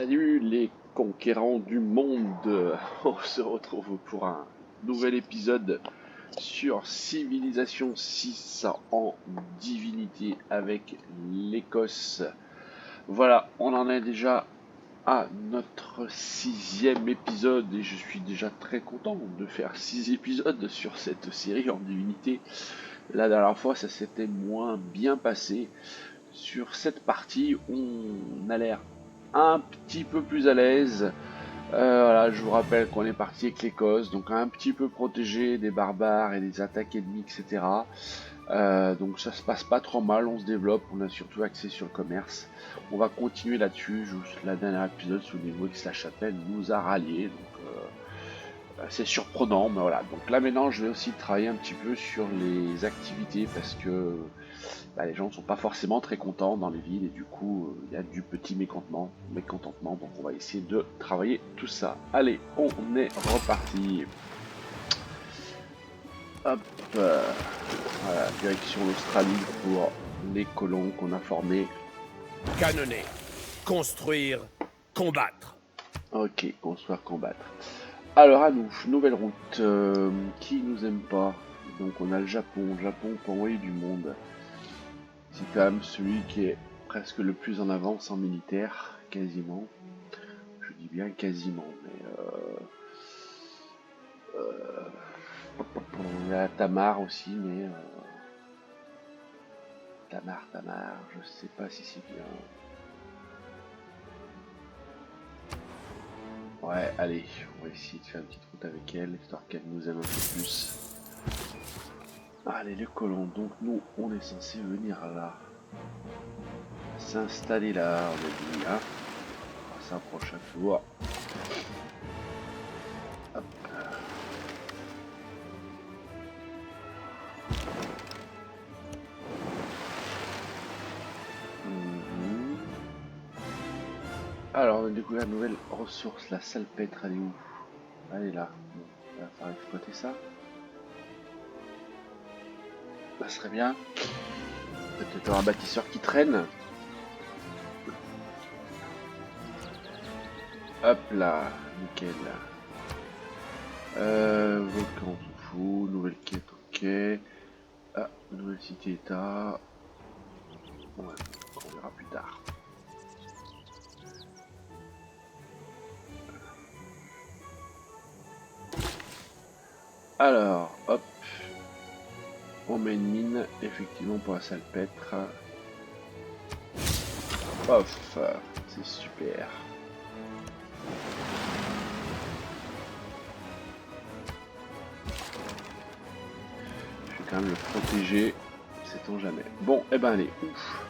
Salut les conquérants du monde. On se retrouve pour un nouvel épisode sur Civilisation 6 en divinité avec l'Écosse. Voilà, on en est déjà à notre 6e épisode et je suis déjà très content de faire 6 épisodes sur cette série en divinité. La dernière fois, ça s'était moins bien passé. Sur cette partie, on a l'air un petit peu plus à l'aise. Voilà, je vous rappelle qu'on est parti avec l'Écosse, donc un petit peu protégé des barbares et des attaques ennemies, etc. Donc ça se passe pas trop mal, on se développe, on a surtout axé sur le commerce. On va continuer là-dessus. La dernière épisode, souvenez-vous que la chapelle nous a ralliés, donc c'est surprenant, mais voilà. Donc là maintenant, je vais aussi travailler un petit peu sur les activités parce que les gens ne sont pas forcément très contents dans les villes et du coup il y a du petit mécontentement, donc on va essayer de travailler tout ça. Allez, on est reparti. Hop, voilà, direction l'Australie pour les colons qu'on a formés. Canonner, construire, combattre. Ok, construire, combattre. Alors à nous, nouvelle route. Qui nous aime pas? Donc on a le Japon. Le Japon peut envoyer du monde. C'est quand même celui qui est presque le plus en avance en militaire, quasiment. Je dis bien quasiment, mais il y a Tamar aussi, mais Tamar, je sais pas si c'est bien. Ouais, allez, on va essayer de faire une petite route avec elle, histoire qu'elle nous aime un peu plus. Allez, les colons, donc nous, on est censé venir là. S'installer là, on a dit, hein. On s'approche un peu. Hop. Mhm. Alors, on a découvert une nouvelle ressource, la salpêtre, elle est où? Elle est là. Bon, il va falloir exploiter ça. Ça serait bien. Peut-être un bâtisseur qui traîne. Hop là, nickel. Volcan, on s'en fout. Nouvelle quête, ok. Ah, nouvelle cité-état. Ouais, on verra plus tard. Alors, hop. On met une mine, effectivement, pour la salpêtre. Pof, c'est super. Je vais quand même le protéger, sait-on jamais. Bon, et ben allez, ouf.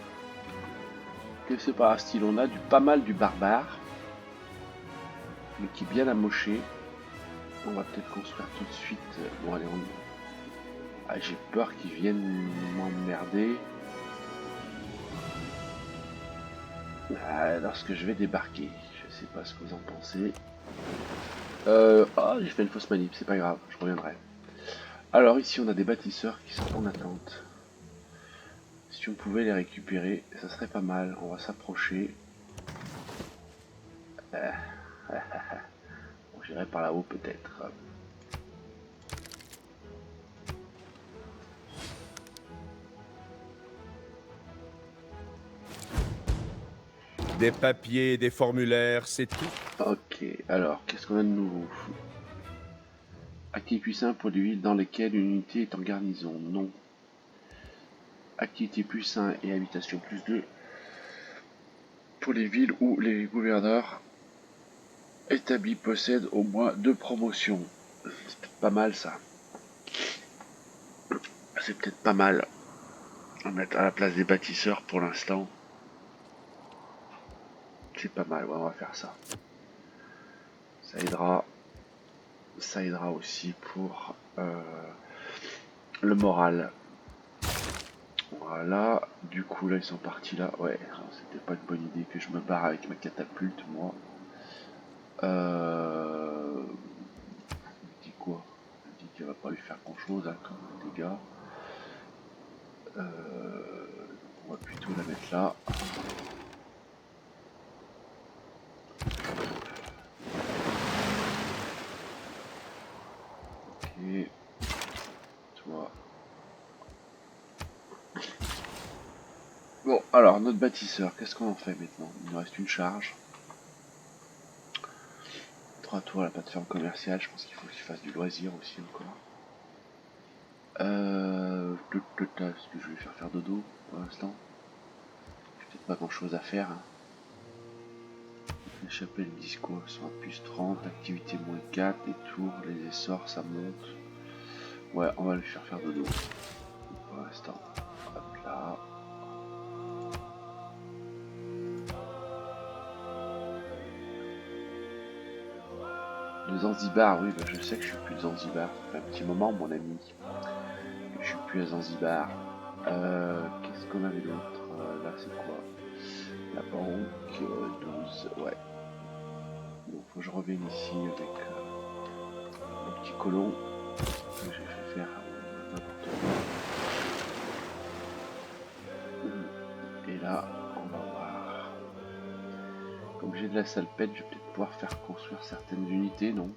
Qu'est-ce que c'est par style? On a pas mal du barbare, mais qui est bien amoché. On va peut-être construire tout de suite. Bon, allez, on... Ah, j'ai peur qu'ils viennent m'emmerder. Lorsque je vais débarquer, je sais pas ce que vous en pensez. Ah, j'ai fait une fausse manip, c'est pas grave, je reviendrai. Alors ici on a des bâtisseurs qui sont en attente. Si on pouvait les récupérer, ça serait pas mal. On va s'approcher. Bon, j'irai par là-haut peut-être. Des papiers, des formulaires, c'est tout. Ok, alors qu'est-ce qu'on a de nouveau? Activité plus 1 pour les villes dans lesquelles une unité est en garnison. Non. Activité plus 1 et habitation plus 2 pour les villes où les gouverneurs établis possèdent au moins 2 promotions. C'est peut-être pas mal ça. C'est peut-être pas mal à mettre à la place des bâtisseurs pour l'instant. C'est pas mal, ouais, on va faire ça. Ça aidera. Ça aidera aussi pour le moral. Voilà, du coup là ils sont partis là. Ouais, c'était pas une bonne idée que je me barre avec ma catapulte, moi. Je dis quoi? Je dis qu'elle va pas lui faire grand chose, hein, comme dégâts. On va plutôt la mettre là. Bon, alors, notre bâtisseur, qu'est-ce qu'on en fait maintenant? Il nous reste une charge. 3 tours à la plateforme commerciale, je pense qu'il faut qu'il fasse du loisir aussi encore. Est-ce que je vais faire dodo pour l'instant? Peut-être pas grand chose à faire. Hein. Les chapelles disco sont à plus 30, activité moins 4, les tours, les essors ça monte. Ouais, on va lui faire dodo. Pour l'instant. Hop là. Le Zanzibar, oui, bah je sais que je suis plus de Zanzibar. Ça fait un petit moment, mon ami. Je suis plus à Zanzibar. Qu'est-ce qu'on avait d'autre? Là, c'est quoi? La banque, 12, ouais. Donc, faut que je revienne ici avec mon petit colon que j'ai fait faire n'importe quoi. Et là, on va voir. Comme j'ai de la salpette, je vais peut-être pouvoir faire construire certaines unités, non?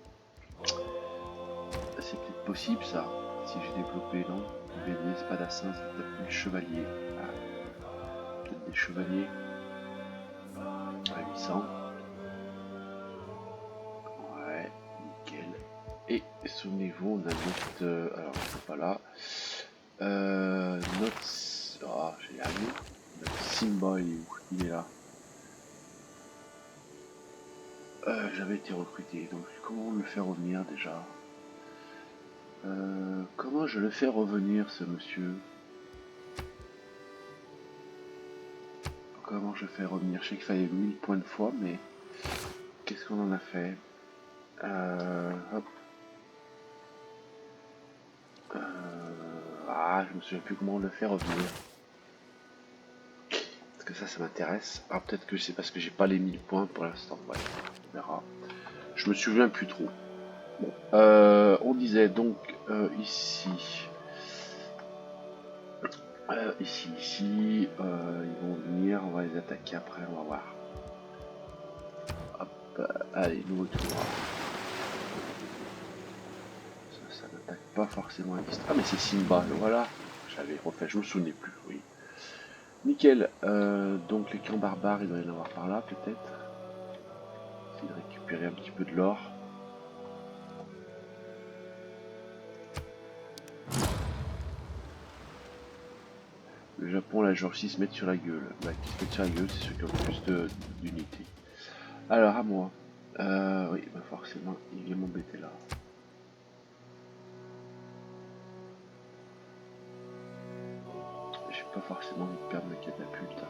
C'est peut-être possible, ça. Si j'ai développé, non? Bélier, spadassin, c'est peut-être plus le chevalier. Ah, peut-être des chevaliers. À 800. Ouais, nickel. Et souvenez-vous, on a notre... alors, c'est pas là. Notre... Oh, j'ai arrivé. Notre Simba, il est là. J'avais été recruté, donc comment le faire revenir déjà? Comment je le fais revenir, ce monsieur? Comment je fais revenir? Je sais qu'il fallait 1000 points de foi, mais... Qu'est-ce qu'on en a fait? Hop. Ah, je me souviens plus comment le faire revenir. Parce que ça m'intéresse. Ah, peut-être que c'est parce que j'ai pas les 1000 points pour l'instant. Ouais, on verra. Je me souviens plus trop. Bon, on disait donc ici. Ici, ils vont venir, on va les attaquer après, on va voir. Hop, allez, nouveau tour. Ça n'attaque pas forcément à distance. Ah, mais c'est Simba, voilà. J'avais refait, je me souvenais plus, oui. Nickel, donc les clans barbares, il doit y en avoir par là, peut-être. Essayer de récupérer un petit peu de l'or. Le Japon, la Géorgie se mettent sur la gueule. Bah, qui se mettent sur la gueule, c'est ceux qui ont le plus d'unités. Alors, à moi. Oui, bah forcément, il vient m'embêter là. J'ai pas forcément envie de perdre ma catapulte.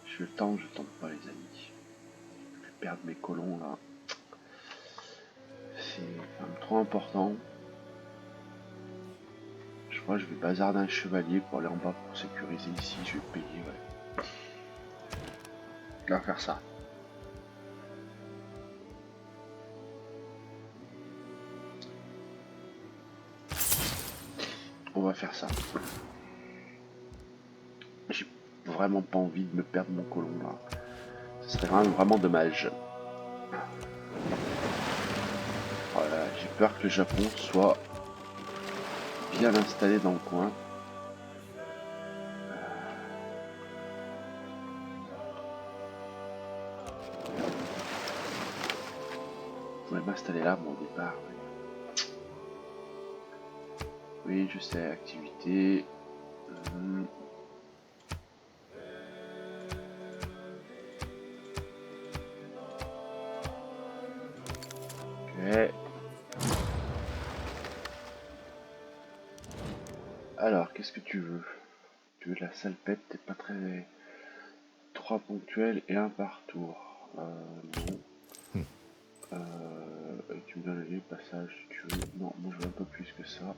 Je tente, je tente pas, les amis. Je vais perdre mes colons là. C'est quand même trop important. Je crois que je vais bazarder un chevalier pour aller en bas pour sécuriser ici. Je vais payer, ouais. On va faire ça. On va faire ça. J'ai vraiment pas envie de me perdre mon colon là. Ce serait vraiment dommage. Voilà, j'ai peur que le Japon soit bien installé dans le coin. Je voulais m'installer là, mon départ. Oui, je sais, activité. Ok. Alors, qu'est-ce que tu veux? Tu veux de la salpette, t'es pas très... 3 ponctuels et 1 par tour. Non. Et tu me donnes les passages si tu veux. Non, moi je veux un peu plus que ça.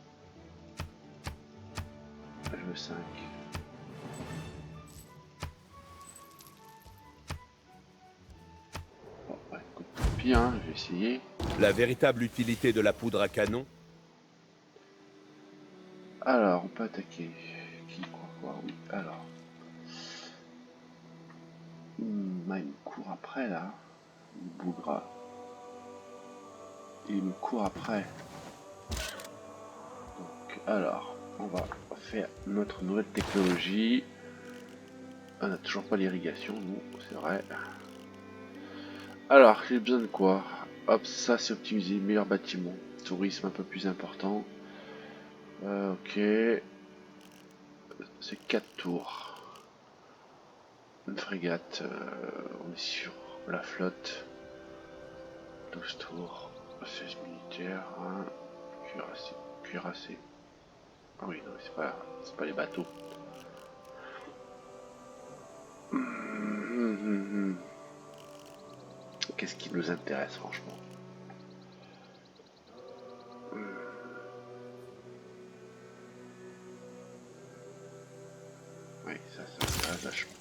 Je veux 5. Bon, bah, écoute, tant pis, hein, je vais essayer. La véritable utilité de la poudre à canon? Alors, on peut attaquer. Qui, quoi? quoi, oui. Alors. Il me court après là. Il bougera. Il me court après. Donc, alors, on va faire notre nouvelle technologie. On n'a toujours pas l'irrigation, nous, c'est vrai. Alors, j'ai besoin de quoi? Hop, ça c'est optimisé, meilleur bâtiment. Tourisme un peu plus important. Ok. C'est 4 tours. Une frégate, on est sur la flotte. 12 tours. 16 militaires. Hein. Cuirassé. Cuirassé. Ah oui, non, c'est pas les bateaux. Qu'est-ce qui nous intéresse, franchement? Oui, ça m'intéresse vachement.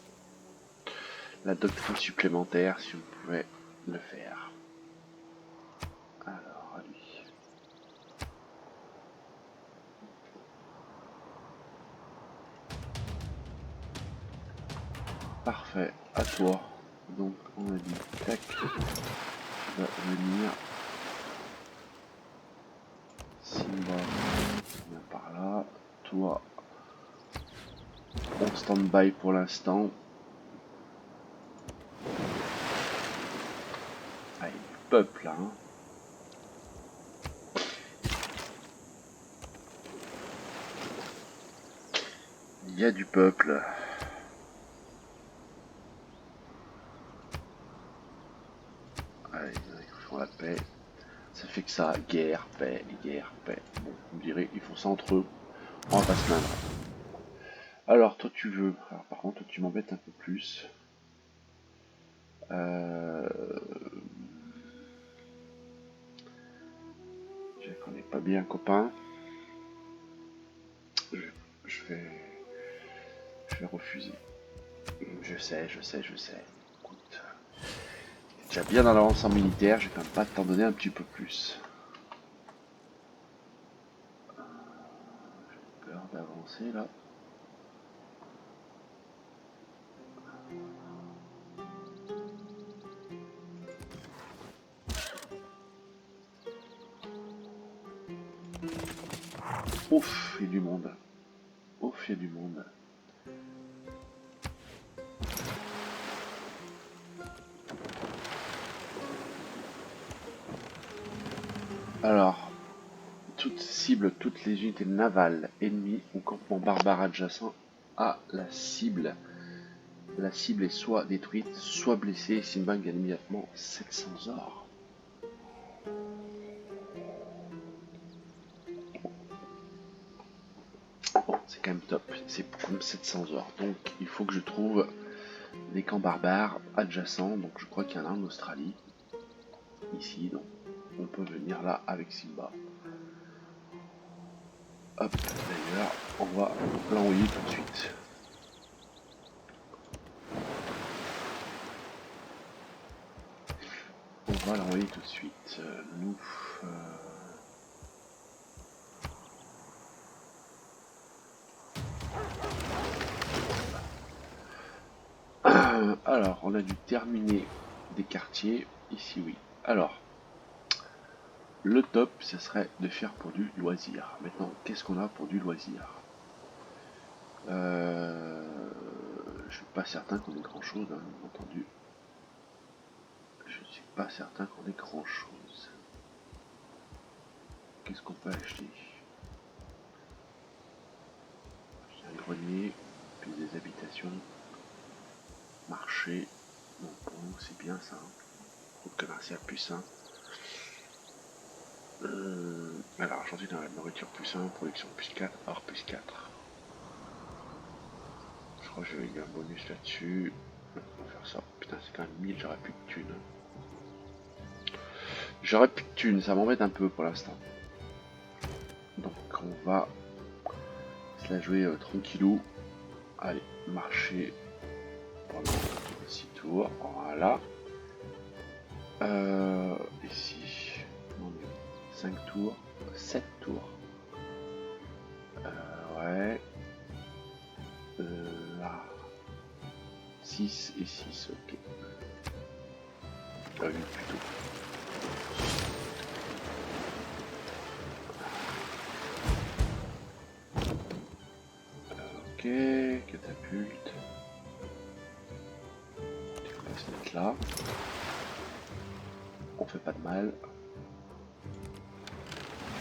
La doctrine supplémentaire, si on pouvait le faire. Alors, à lui. Parfait, à toi. Donc, on a dit, tac, tu vas venir. Simba, viens par là. Toi, on stand-by pour l'instant. Ah, il y a du peuple là. Hein. Il y a du peuple. Allez, ils font la paix. Ça fait que ça, guerre, paix, guerre, paix. Bon, on dirait, ils font ça entre eux. On va pas se plaindre. Alors, toi, tu veux. Alors, par contre, toi, tu m'embêtes un peu plus. Je connais pas bien, copain. Je vais refuser. Je sais. Écoute, t'es déjà bien dans l'avance en militaire, je vais quand même pas t'en donner un petit peu plus. J'ai peur d'avancer là. Ouf, il y a du monde. Ouf, il y a du monde. Alors, toute cible, toutes les unités navales ennemies ou campement barbare adjacent à la cible. La cible est soit détruite, soit blessée. Simba gagne immédiatement 700 or. Bon, c'est quand même top. C'est comme 700 or. Donc, il faut que je trouve des camps barbares adjacents. Donc, je crois qu'il y en a en Australie. Ici, donc, on peut venir là avec Simba. Hop, d'ailleurs, on va l'envoyer tout de suite. On va l'envoyer tout de suite. Nous... Alors, on a dû terminer des quartiers. Ici, oui. Alors, le top, ce serait de faire pour du loisir. Maintenant, qu'est-ce qu'on a pour du loisir? Je suis pas certain qu'on ait grand-chose, hein, bien entendu. Je ne suis pas certain qu'on ait grand-chose. Qu'est-ce qu'on peut acheter? Acheter un grenier, puis des habitations, marché. Bon, pour nous, c'est bien ça. Route commerciale plus 1. Alors, aujourd'hui, dans la nourriture plus 1, production plus 4, or plus 4. Je crois que j'ai eu un bonus là-dessus. On va faire ça. Putain, c'est quand même 1000, j'aurais plus de thunes. J'aurais plus de thunes, ça m'embête un peu pour l'instant. Donc, on va se la jouer tranquillou. Allez, marcher pendant 6 tours. Voilà. Ici, 5 tours, 7 tours. Ouais. 6 et 6, ok. Ah oui, plutôt. Ok, catapulte. On va se mettre là. On fait pas de mal.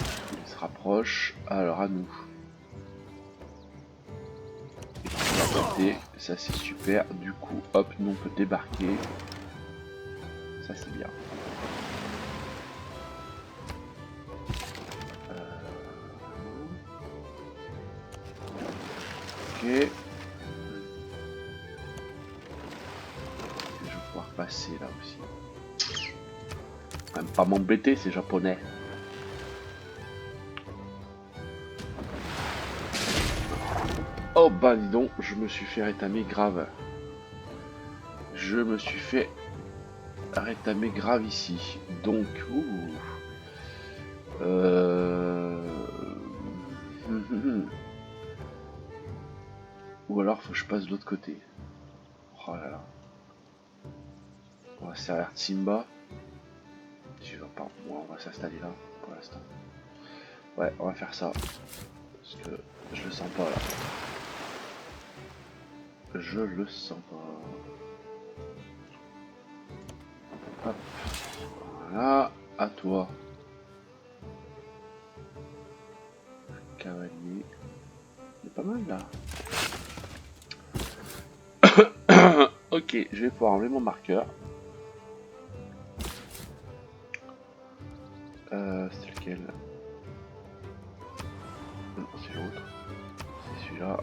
Il se rapproche. Alors à nous. Ça c'est super, du coup hop, nous on peut débarquer, ça c'est bien. Ok. Je vais pouvoir passer là aussi. Même pas m'embêter, c'est japonais. Oh bah dis donc, je me suis fait rétamer grave. Je me suis fait rétamer grave ici. Donc, ou alors faut que je passe de l'autre côté. Oh là là. On va se servir de Simba. Tu vas pas. Bon, on va s'installer là pour l'instant. Ouais, on va faire ça. Parce que je le sens pas là. Je le sens pas. Hop. Voilà. À toi. Cavalier. Il est pas mal là. Ok, je vais pouvoir enlever mon marqueur. C'est lequel? Non, c'est l'autre. C'est celui-là.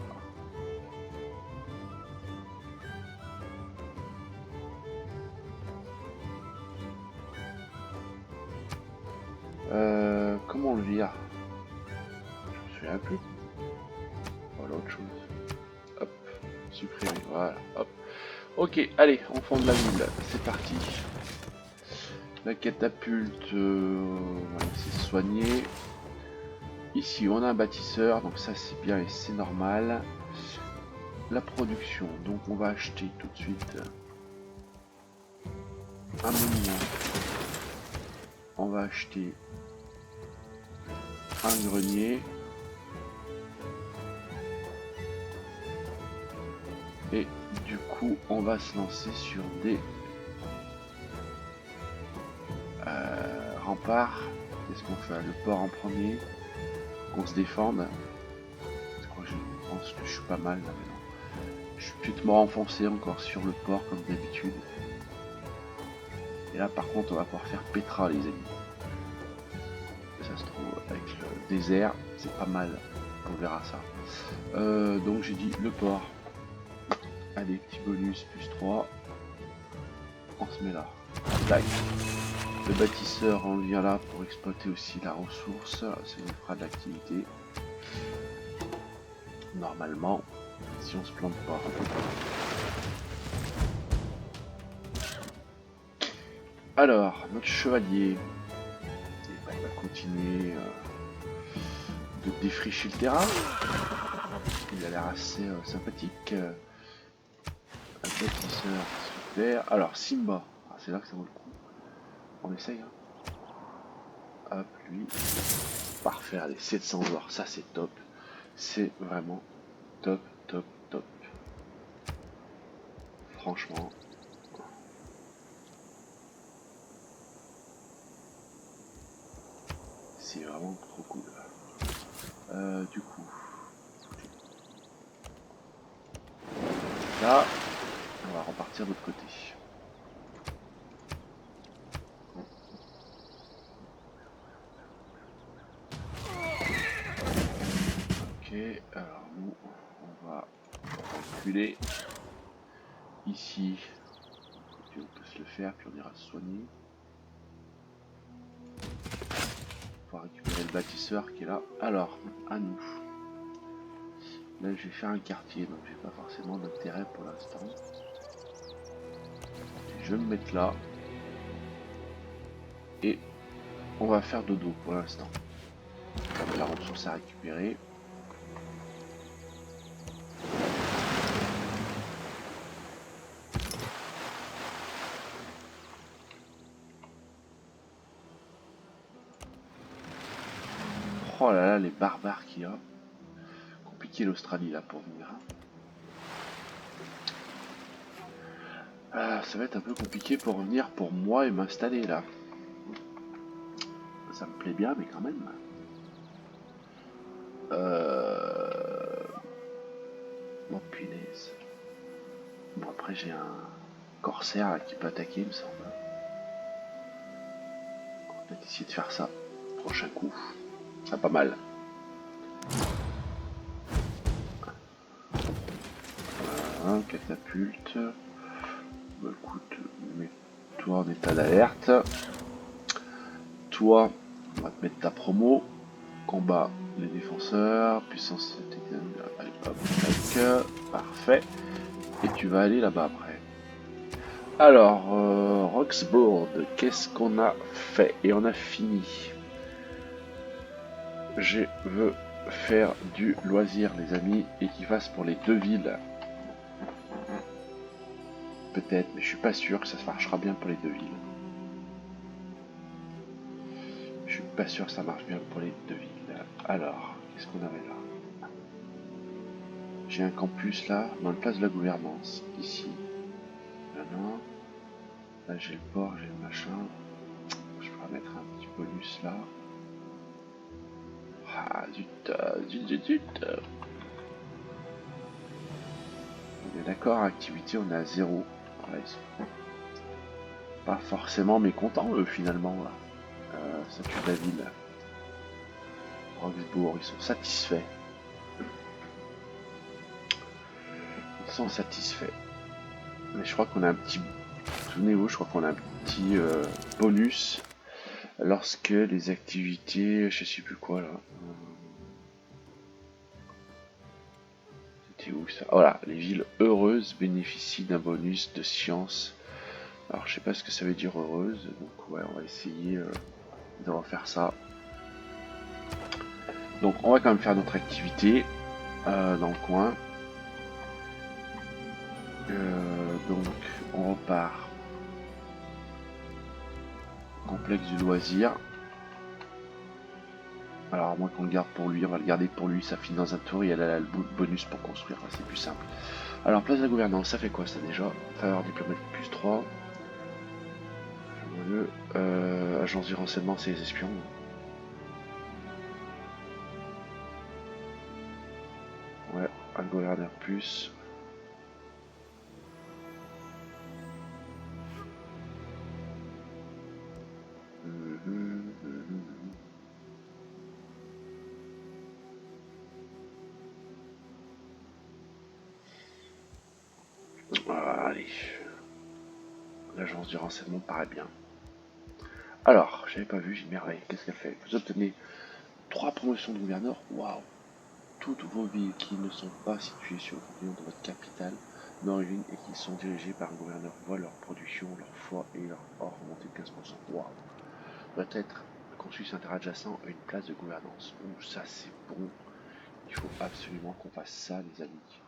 Comment on le vire? Je me souviens plus. Voilà autre chose. Hop, supprimer, voilà, hop. Ok, allez, enfant de la ville, c'est parti. La catapulte, voilà, c'est soigné. Ici, on a un bâtisseur, donc ça c'est bien et c'est normal. La production, donc on va acheter tout de suite un monument. On va acheter un grenier. Et du coup, on va se lancer sur des remparts. Qu'est-ce qu'on fait? Le port en premier. Qu'on se défende. Je pense que je suis pas mal là maintenant. Je suis putement enfoncé encore sur le port comme d'habitude. Et là par contre on va pouvoir faire Petra les amis. Ça se trouve avec le désert, c'est pas mal. On verra ça. Donc j'ai dit le port. Allez, petit bonus, plus 3. On se met là. Tac. Le bâtisseur, on vient là pour exploiter aussi la ressource. Ça nous fera de l'activité. Normalement, si on se plante pas. Alors, notre chevalier, il va continuer de défricher le terrain. Il a l'air assez sympathique. Un bâtisseur, super. Alors, Simba, c'est là que ça vaut le coup. On essaye. Hein. Hop, lui. Parfait, allez, 700 or, ça c'est top. C'est vraiment top, top, top. Franchement. C'est vraiment trop cool. Du coup. Là, on va repartir de l'autre côté. Ok, alors nous, on va reculer. Ici, on peut se le faire, puis on ira se soigner. On va récupérer le bâtisseur qui est là. Alors, à nous. Là, je vais faire un quartier, donc j'ai pas forcément d'intérêt pour l'instant. Je vais me mettre là. Et on va faire dodo pour l'instant. On a la ressource à récupérer. Oh là là, les barbares qu'il y a. Compliqué l'Australie là pour venir. Ah, ça va être un peu compliqué pour venir pour moi et m'installer là. Ça me plaît bien, mais quand même. Bon, punaise. Bon, après, j'ai un corsaire là, qui peut attaquer, il me semble. On va peut-être essayer de faire ça. Prochain coup. Ça pas mal. Un catapulte. Bah, écoute, mets-toi en état d'alerte. Toi, on va te mettre ta promo. Combat les défenseurs. Puissance. Allez, hop, tac. Parfait. Et tu vas aller là-bas après. Alors, Roxboard, qu'est-ce qu'on a fait? Et on a fini. Je veux faire du loisir, les amis, et qu'il fasse pour les deux villes. Peut-être, mais je suis pas sûr que ça marchera bien pour les deux villes. Je suis pas sûr que ça marche bien pour les deux villes. Alors, qu'est-ce qu'on avait là? J'ai un campus là, dans le place de la gouvernance, ici. Là, non. Là, j'ai le port, j'ai le machin. Je vais mettre un petit bonus là. Ah, zut, zut. On est d'accord, activité, on est à 0. Voilà, ils sont pas forcément mécontents, eux, finalement. Là. Ça tue la ville. Roxbourg, ils sont satisfaits. Ils sont satisfaits. Mais je crois qu'on a un petit... Souvenez-vous, je crois qu'on a un petit bonus lorsque les activités... Je sais plus quoi, là. C'était où, ça? Voilà, les villes heureuses bénéficient d'un bonus de science. Alors, je sais pas ce que ça veut dire heureuse. Donc, ouais, on va essayer de refaire ça. Donc on va quand même faire notre activité dans le coin. Donc on repart. Complexe du loisir. Alors à moins qu'on le garde pour lui, on va le garder pour lui, ça finit dans un tour et elle a le bonus pour construire, c'est plus simple. Alors place de la gouvernance, ça fait quoi ça déjà? Faveur diplomatique plus 3. Agence du renseignement, c'est les espions. Ouais, un gouverneur plus. Allez. L'agence du renseignement paraît bien. Alors, j'avais pas vu, j'ai merveille. Qu'est-ce qu'elle fait? Vous obtenez 3 promotions de gouverneur. Waouh! Toutes vos villes qui ne sont pas situées sur le continent de votre capitale d'origine et qui sont dirigées par un gouverneur voient leur production, leur foi et leur or remonter de 15%. Waouh! Doit être le consul interadjacent à une place de gouvernance. Ouh, ça c'est bon. Il faut absolument qu'on fasse ça, les amis.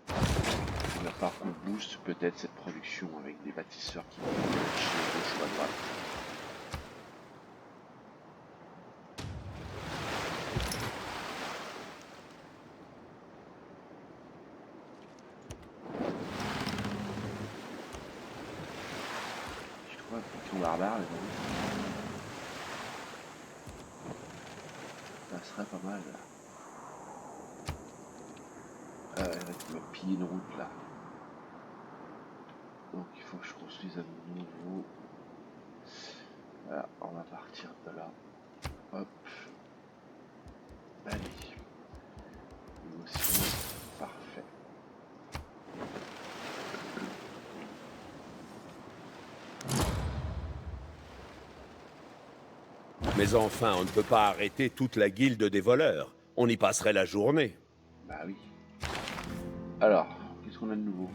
Il va falloir qu'on booste peut-être cette production avec des bâtisseurs qui vont chez gauche ou à droite. Je trouve un faction barbare, les amis. Ça serait pas mal. Il va piller une route là. Donc il faut que je construise à nouveau. Voilà, on va partir de là. Hop. Allez. Émotion. Parfait. Mais enfin, on ne peut pas arrêter toute la guilde des voleurs. On y passerait la journée. Bah oui. Alors, qu'est-ce qu'on a de nouveau?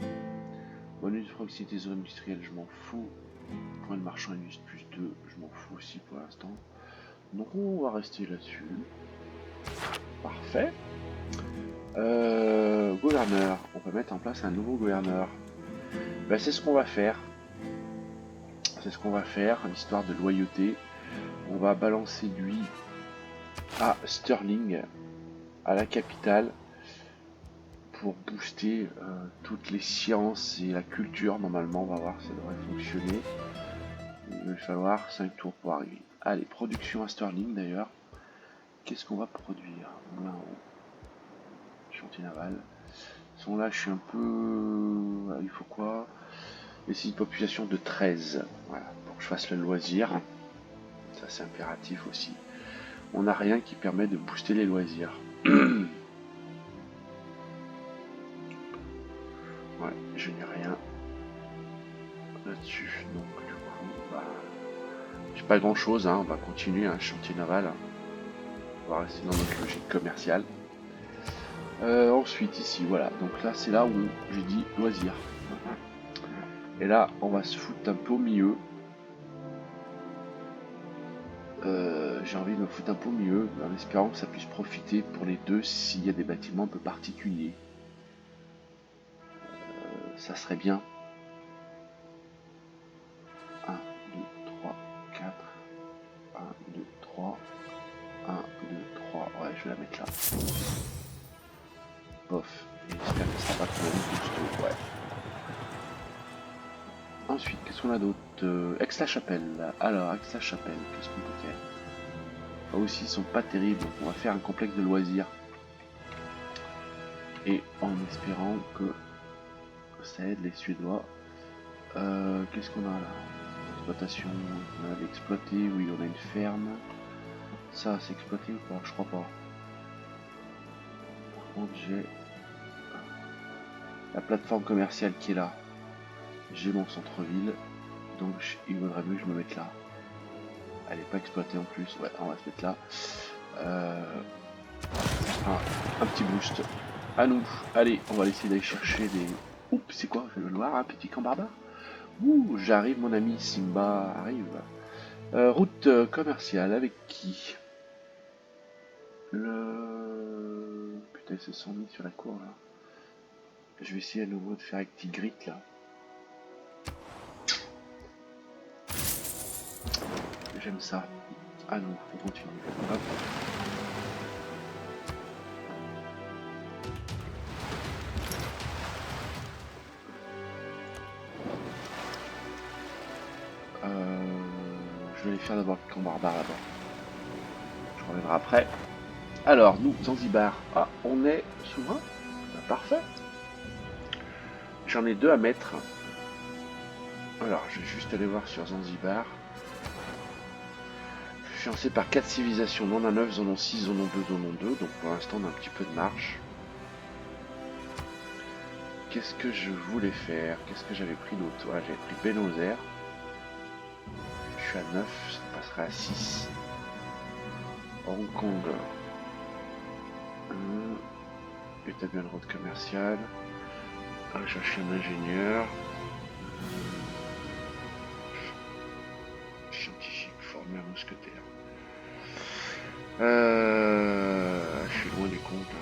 Bonus de proximité zone industrielle, je m'en fous. Point de marchandise plus 2, je m'en fous aussi pour l'instant. Donc on va rester là-dessus. Parfait. Gouverneur. On peut mettre en place un nouveau gouverneur. Ben, c'est ce qu'on va faire. C'est ce qu'on va faire, l'histoire de loyauté. On va balancer lui à Stirling, à la capitale, pour booster toutes les sciences et la culture. Normalement, on va voir, ça devrait fonctionner. Il va falloir 5 tours pour arriver. Allez, production à Stirling d'ailleurs. Qu'est-ce qu'on va produire? Moulin à eau, chantier naval. Sont là, je suis un peu... Il faut quoi? Et c'est une population de 13. Voilà, pour que je fasse le loisir. Ça, c'est impératif aussi. On n'a rien qui permet de booster les loisirs. Ouais, je n'ai rien là-dessus. Donc, du coup, bah, j'ai pas grand-chose. Hein. On va continuer un chantier naval. On va rester dans notre logique commerciale. Ensuite, ici, voilà. Donc là, c'est là où j'ai dit loisirs. Et là, on va se foutre un peu au milieu. J'ai envie de me foutre un peu au milieu, en espérant que ça puisse profiter pour les deux s'il y a des bâtiments un peu particuliers. Ça serait bien. 1, 2, 3, 4. 1, 2, 3. 1, 2, 3. Ouais, je vais la mettre là. Bof. Et j'espère que ça va quand même booster. Ouais. Ensuite, qu'est-ce qu'on a d'autre? Aix-la-Chapelle. Alors, Aix-la-Chapelle, qu'est-ce qu'on peut faire? Là aussi, ils sont pas terribles. Donc, on va faire un complexe de loisirs. Et en espérant que ça aide les Suédois. Qu'est-ce qu'on a là? Exploitation, on a exploité, oui, on a une ferme. Ça, c'est exploité ou pas? Je crois pas. Par contre, j'ai la plateforme commerciale qui est là. J'ai mon centre-ville, donc il vaudrait mieux que je me mette là. Elle n'est pas exploitée en plus, ouais, on va se mettre là. Un petit boost à nous. Allez, on va essayer d'aller chercher des... Oups, c'est quoi? Je vais le voir, un petit camp barbare. Ouh, j'arrive, mon ami Simba arrive. Route commerciale, avec qui? Putain, ils se sont mis sur la cour là. Je vais essayer à nouveau de faire avec Tigritte là. J'aime ça. Ah non, on continue. Hop. Je vais les faire d'abord le camp barbare là-bas. Je reviendrai après. Alors, nous, Zanzibar. Ah, on est souverain. Bah, parfait. J'en ai deux à mettre. Alors, je vais juste aller voir sur Zanzibar. Je suis financé par 4 civilisations. Non, on en a 9, zone 6, zone 2, zone 2. Donc pour l'instant, on a un petit peu de marge. Qu'est-ce que je voulais faire? Qu'est-ce que j'avais pris d'autre? Voilà, j'avais pris Benozer. Je suis à 9, ça passerait à 6. Hong Kong. Établir une route commerciale. Chercher un ingénieur. Scientifique, former un mousquetaire. Je suis loin du compte.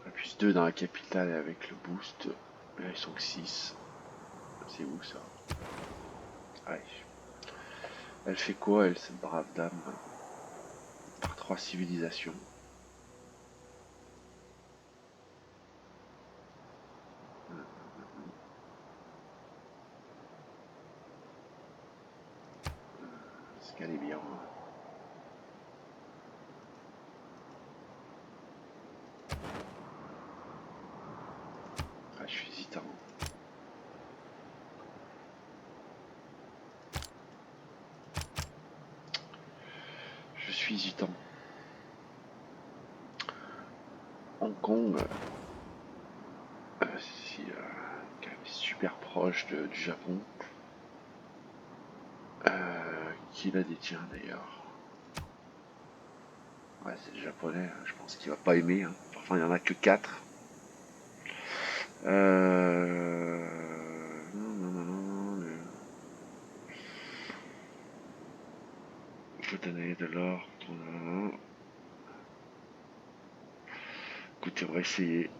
Hein. Plus 2 dans la capitale avec le boost. Là ils sont que 6. C'est où ça? Allez. Elle fait quoi elle, cette brave dame? Par 3 civilisations. Est-ce qu'elle est bien? Ah, je suis hésitant. Je suis hésitant. Hong Kong, c'est super proche du Japon. Qui la détient d'ailleurs? Ouais, c'est le japonais, hein. Je pense qu'il va pas aimer. Hein. Enfin, il n'y en a que 4. Non. Il faut donner de l'or. Écoutez, on va essayer.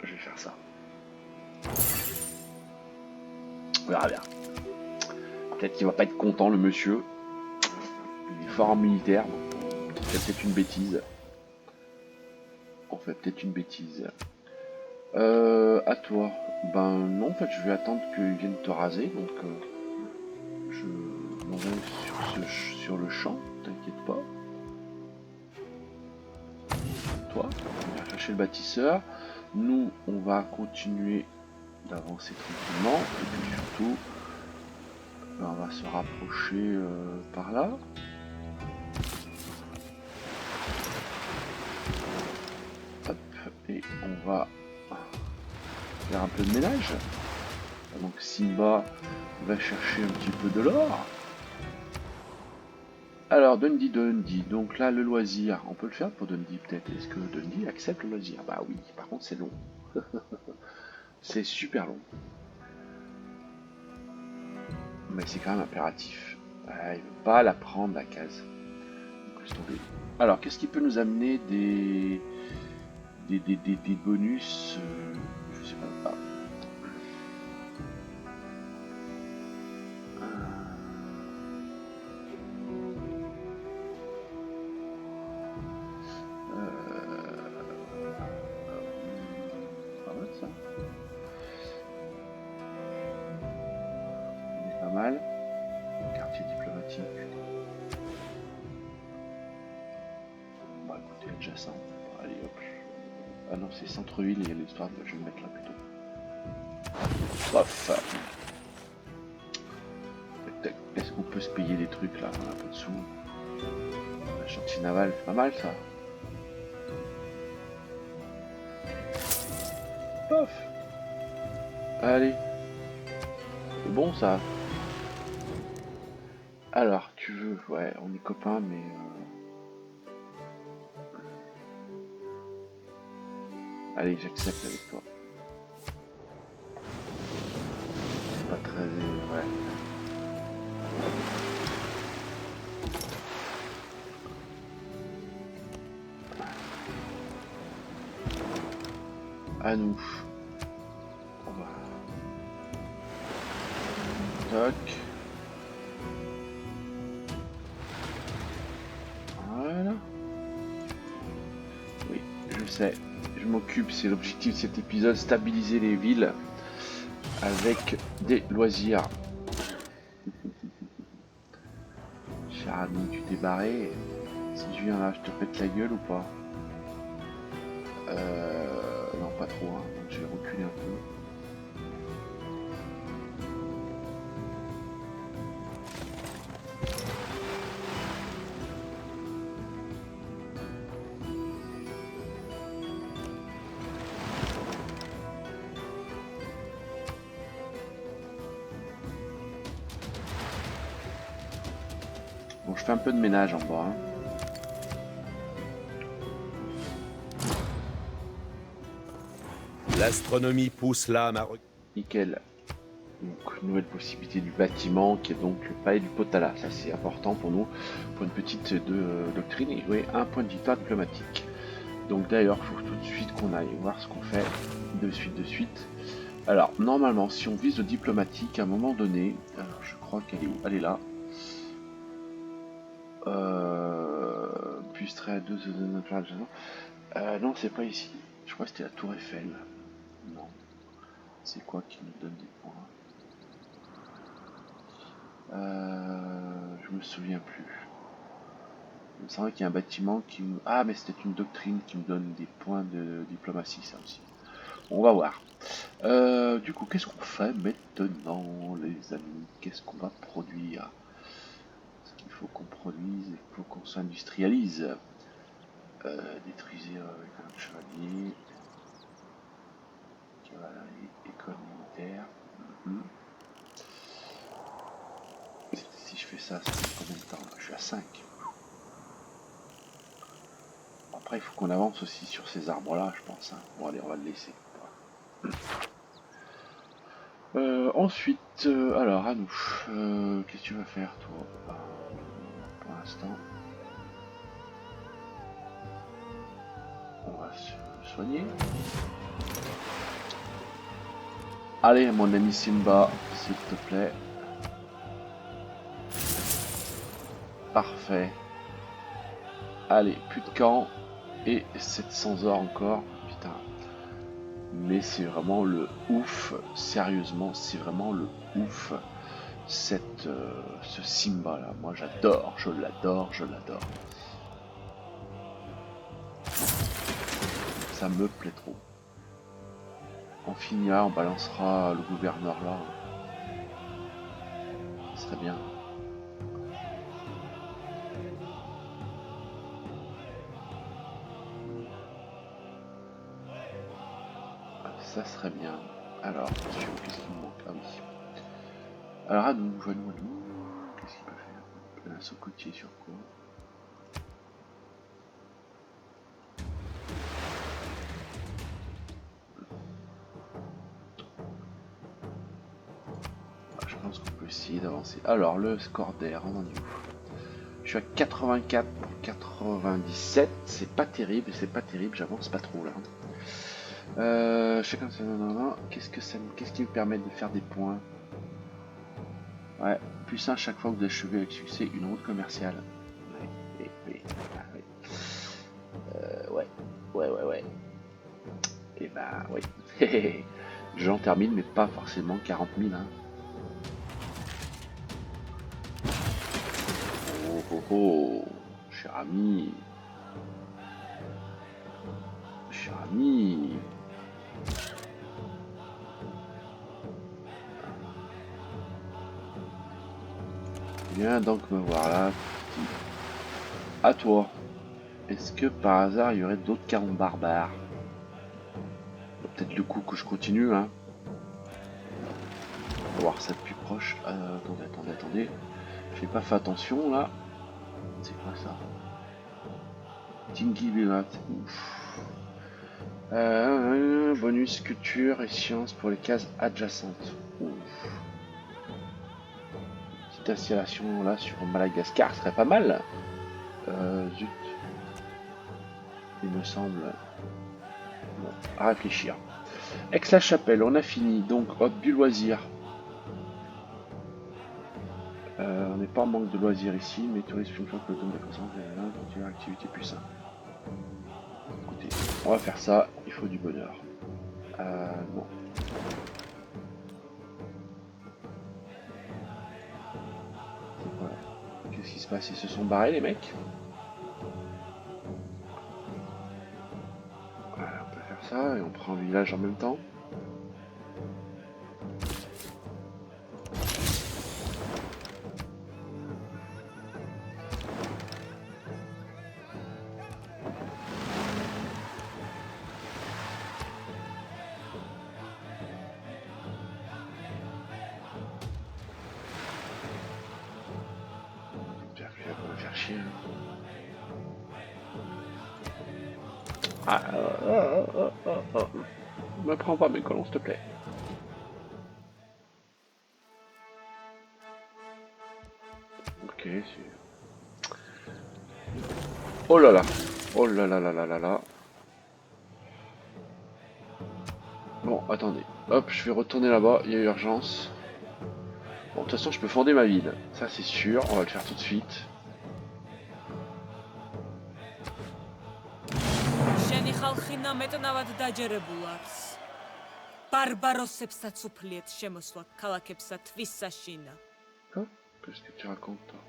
Je vais faire ça. On verra bien. Peut-être qu'il va pas être content, le monsieur. Il est fort en militaire. C'est peut-être une bêtise. On fait peut-être une bêtise. À toi. Ben non, en fait, je vais attendre qu'ils viennent te raser. Donc, je m'en vais sur le champ. T'inquiète pas. Toi, on va chercher le bâtisseur. Nous, on va continuer d'avancer tranquillement. Et puis surtout, ben, on va se rapprocher par là. Hop, et on va faire un peu de ménage. Donc Simba va chercher un petit peu de l'or. Alors Dundee, donc là le loisir, on peut le faire pour Dundee peut-être. Est-ce que Dundee accepte le loisir? Bah oui, par contre c'est long. C'est super long. Mais c'est quand même impératif. Ah, il veut pas la prendre la case. Alors qu'est-ce qui peut nous amener des bonus je sais pas. Ça. On est pas mal. Quartier diplomatique. Bah écoutez, adjacent. Allez hop. Ah non, c'est centre-ville et il y a l'histoire, je vais le mettre là plutôt. Paf. Est-ce qu'on peut se payer des trucs là? On a un peu de sous. La chantier navale, c'est pas mal ça. Paf. Allez. C'est bon ça. Alors, tu veux, ouais, on est copains, mais... Allez, j'accepte avec toi. C'est pas très... Ouais. À nous. On va... Toc. Voilà. Oui, je sais. Je m'occupe, c'est l'objectif de cet épisode, stabiliser les villes avec des loisirs. Cher ami, tu t'es barré. Si je viens là, je te pète la gueule ou pas? Non, pas trop, hein. Donc je vais reculer un peu. Bon, je fais un peu de ménage en bas. Hein. L'astronomie pousse l'âme à... Nickel. Donc, nouvelle possibilité du bâtiment qui est donc le palais du Potala. Ça, c'est important pour nous, pour une petite doctrine. Et oui, un point de victoire diplomatique. Donc, d'ailleurs, il faut tout de suite qu'on aille voir ce qu'on fait de suite. Alors, normalement, si on vise le diplomatique à un moment donné, alors je crois qu'elle est où? Elle est là. Puis à 2 non, c'est pas ici. Je crois que c'était la Tour Eiffel. Non. C'est quoi qui nous donne des points? Je me souviens plus. Il me semble qu'il y a un bâtiment qui me... Ah, mais c'était une doctrine qui me donne des points de diplomatie, ça aussi. On va voir. Du coup, qu'est-ce qu'on fait maintenant, les amis? Qu'est-ce qu'on va produire? Ce qu'il faut qu'on produise, il faut qu'on s'industrialise. Détruisez avec un chevalier. Cavalerie, école militaire. Si je fais ça, ça fait combien de temps? Je suis à 5. Après, il faut qu'on avance aussi sur ces arbres-là, je pense. Hein. Bon, allez, on va le laisser. Ensuite, alors, à nous. Qu'est-ce que tu vas faire, toi? Pour l'instant, on va se soigner. Allez, mon ami Simba, s'il te plaît. Parfait. Allez, plus de camp. Et 700 or encore. Putain. Mais c'est vraiment le ouf. Sérieusement, c'est vraiment le ouf. Ce Simba là. Moi j'adore. Je l'adore. Je l'adore. Ça me plaît trop. On finira, on balancera le gouverneur là. Ce serait bien. Ça serait bien. Alors, qu'est-ce qu'il me manque? Ah oui. Alors à nous, à nous. Qu'est-ce qu'il peut faire? Un saut côtier sur quoi? Je pense qu'on peut essayer d'avancer. Alors, le score d'air, on en est où? Je suis à 84 pour 97. C'est pas terrible, j'avance pas trop là. Chacun qu'est-ce qui me permet de faire des points? Ouais, plus un chaque fois que vous achevez avec succès une route commerciale. Ouais. Et bah, oui. J'en termine, mais pas forcément 40 000. Hein. Oh, cher ami. Viens donc me voir là. À toi. Est-ce que par hasard il y aurait d'autres canons barbares? Peut-être du coup que je continue, hein. On va voir ça de plus proche. Attendez. J'ai pas fait attention là. C'est quoi ça? Tingy Bellat. Bonus culture et science pour les cases adjacentes. Ouf. Petite installation là sur Madagascar serait pas mal. Zut. Il me semble. Bon, à réfléchir. Aix-la-Chapelle, on a fini. Donc, hop, du loisir. On n'est pas en manque de loisirs ici, mais tourisme une fois que le temps de croissance continue l'activité plus simple. Écoutez, on va faire ça, il faut du bonheur. Bon. Qu'est-ce qui se passe? Ils se sont barrés les mecs? Voilà, on peut faire ça et on prend un village en même temps. Me prends pas mes colons, s'il te plaît. Ok, oh là là. Bon, attendez. Hop, je vais retourner là-bas, il y a urgence. Bon, de toute façon, je peux fonder ma ville. Ça, c'est sûr, on va le faire tout de suite. Oh, qu'est-ce que tu racontes, toi?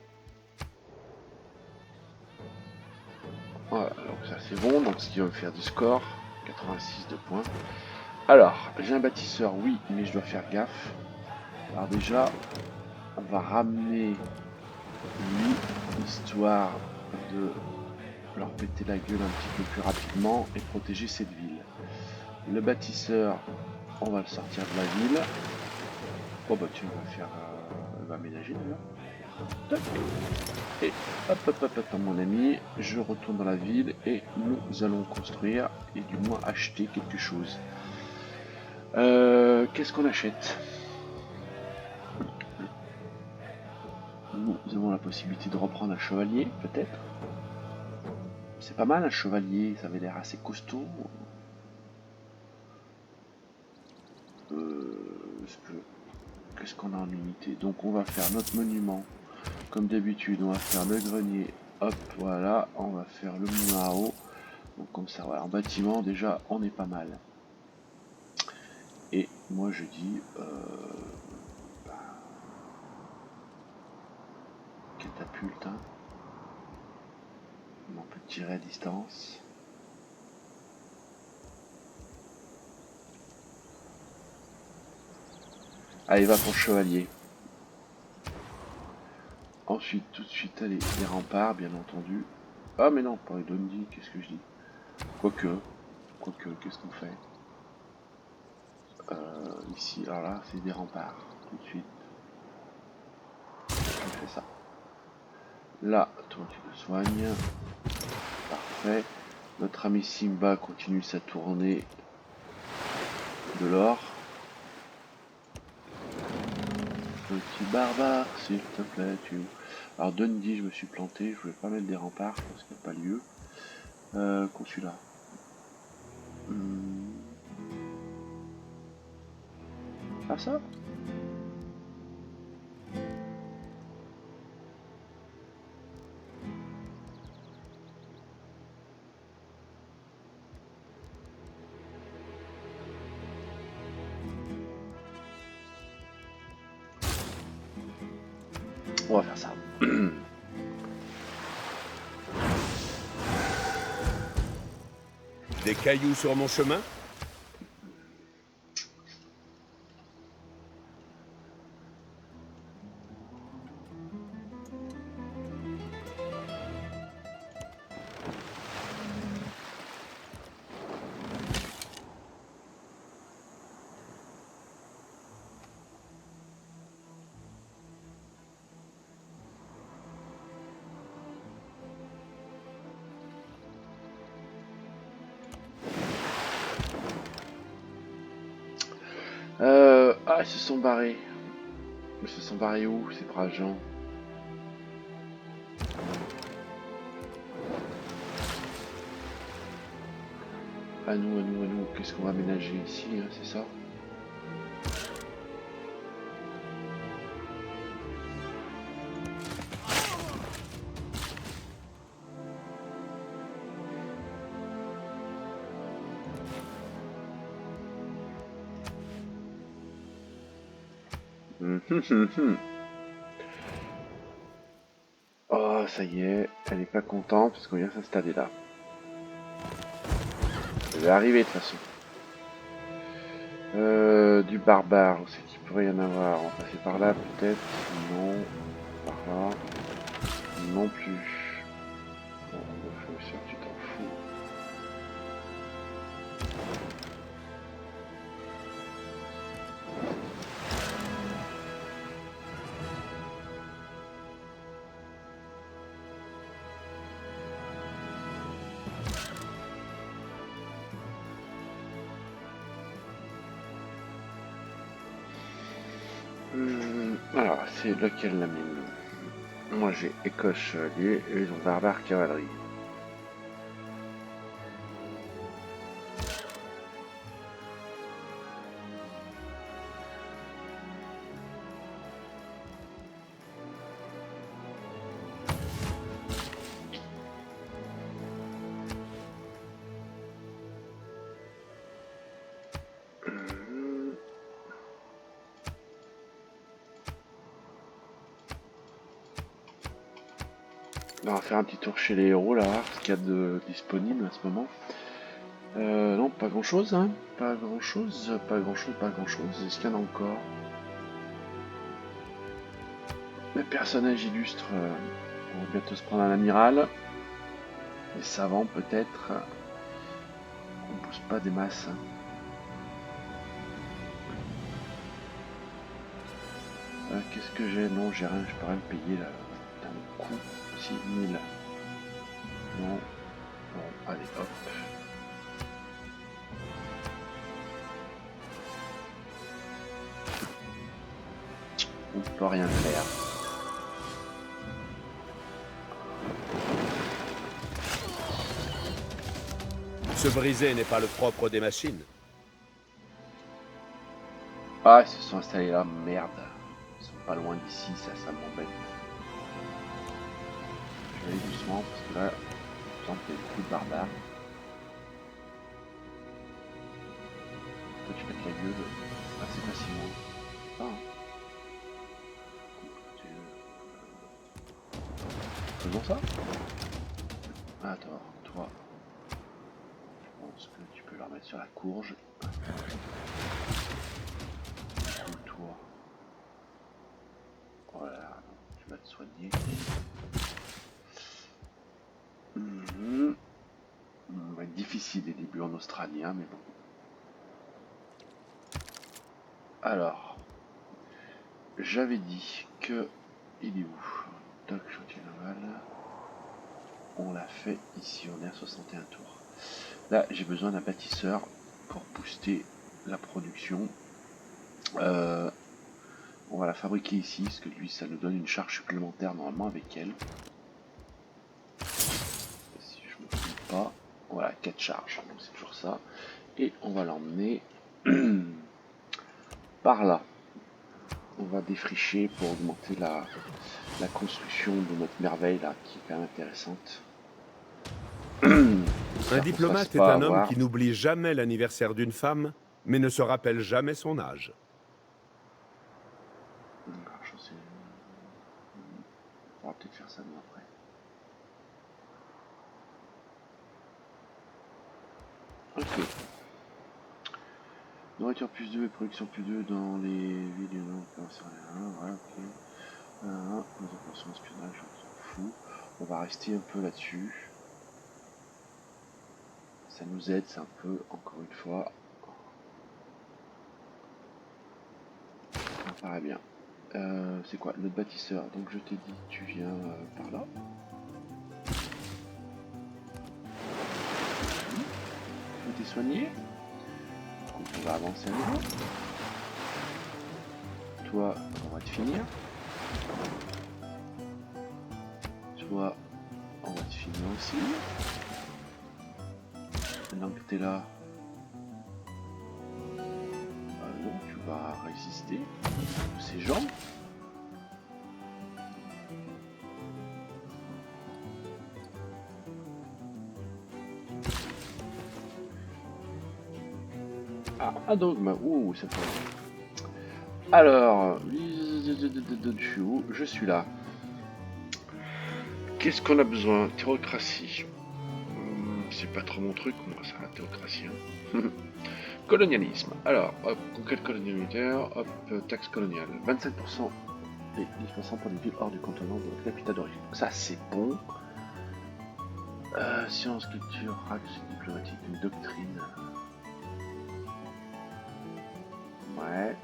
Voilà, donc ça c'est bon, donc ce qui va me faire du score. 86 de points. Alors, j'ai un bâtisseur, oui, mais je dois faire gaffe. Alors déjà, on va ramener lui, histoire de leur péter la gueule un petit peu plus rapidement et protéger cette ville. Le bâtisseur, on va le sortir de la ville. Oh bah tu vas faire... va aménager d'ailleurs. Et hop, mon ami, je retourne dans la ville et nous allons construire et du moins acheter quelque chose. Qu'est-ce qu'on achète? Nous avons la possibilité de reprendre un chevalier, peut-être. C'est pas mal un chevalier, ça avait l'air assez costaud. Qu'est-ce qu'on a en unité? Donc on va faire notre monument comme d'habitude, on va faire le grenier. Hop, voilà. On va faire le moulin à eau. Donc comme ça, voilà. En bâtiment, déjà, on est pas mal. Et moi, je dis... catapulte, hein. On peut tirer à distance. Allez, va pour chevalier. Ensuite, tout de suite, allez, les remparts, bien entendu. Ah, mais non, pas les Dundee, qu'est-ce que je dis? Quoique, qu'est-ce qu'on fait? Ici, alors là, c'est des remparts, tout de suite. On fait ça. Là, toi, tu le soignes. Parfait. Notre ami Simba continue sa tournée de l'or. Petit barbare, s'il te plaît, tu... Alors Dundee, je me suis planté, je voulais pas mettre des remparts, je pense qu'il n'y a pas lieu. Consulat. Ah ça? On va faire ça. Des cailloux sur mon chemin? Ah, ils se sont barrés. Ils se sont barrés où, ces braves gens? À nous, à nous, à nous. Qu'est-ce qu'on va aménager ici, hein, c'est ça? Oh, ça y est, elle est pas contente parce qu'on vient s'installer là. Elle va arriver de toute façon. Du barbare, où c'est qu'il pourrait y en avoir? On va passer par là peut-être? Non. Par là? Non plus. Bon, le feu, ça, tu t'en fous. Alors, c'est lequel la mine? Moi j'ai Écosse chevalier et ils ont barbare cavalerie. On va faire un petit tour chez les héros là, ce qu'il y a de disponible à ce moment. Non, pas grand chose, hein. Pas grand chose, pas grand chose, pas grand chose. Est-ce qu'il y en a encore? Les personnages illustres, on va bientôt se prendre un amiral. Les savants peut-être. On pousse pas des masses. Qu'est-ce que j'ai? Non, j'ai rien, je peux rien me payer là. Putain, le coup. Si, 1000. Non. Bon, allez, hop. On peut rien faire. Se briser n'est pas le propre des machines. Ah, ils se sont installés là, merde. Ils sont pas loin d'ici, ça m'embête. je vais aller doucement parce que là, il semble qu'il y a beaucoup de barbares. Toi, tu pètes la gueule assez facilement. Ah, hein. Faisons ça. Attends, toi, je pense que tu peux la remettre sur la courge. Toi, voilà, tu vas te soigner. Ça va être difficile les débuts en Australie, hein, mais bon. Alors, j'avais dit que... Il est où? Toc, chantier naval. On l'a fait ici, on est à 61 tours. Là, j'ai besoin d'un bâtisseur pour booster la production. On va la fabriquer ici, parce que lui, ça nous donne une charge supplémentaire normalement avec elle. Si je me trompe pas, voilà, 4 charges, donc c'est toujours ça. Et on va l'emmener par là. On va défricher pour augmenter la construction de notre merveille là, qui est quand même intéressante. Un diplomate est un homme qui n'oublie jamais l'anniversaire d'une femme, mais ne se rappelle jamais son âge. On va peut-être faire ça nous après. Ok. Nourriture plus 2 et production plus 2 dans les villes non voilà, ok. Nos opérations espionnage, on s'en fout. On va rester un peu là-dessus. Ça nous aide, c'est un peu, encore une fois. Ça me paraît bien. C'est quoi? Notre bâtisseur. Donc je t'ai dit, tu viens par là. Tu t'es soigné. Donc on va avancer à nouveau. Toi, on va te finir. Toi, on va te finir aussi. Maintenant que t'es là, non, tu vas résister de ces jambes. Ah donc, bah, ouh, ça fait. Alors, je suis là. Qu'est-ce qu'on a besoin? Théocratie. C'est pas trop mon truc, moi, ça, la théocratie. Hein. Colonialisme. Alors, hop, conquête coloniale militaire, hop, taxe coloniale. 25% et 10% pour les villes hors du continent de notre capitale d'origine. Ça, c'est bon. Science, culture, race diplomatique, une doctrine. Ouais.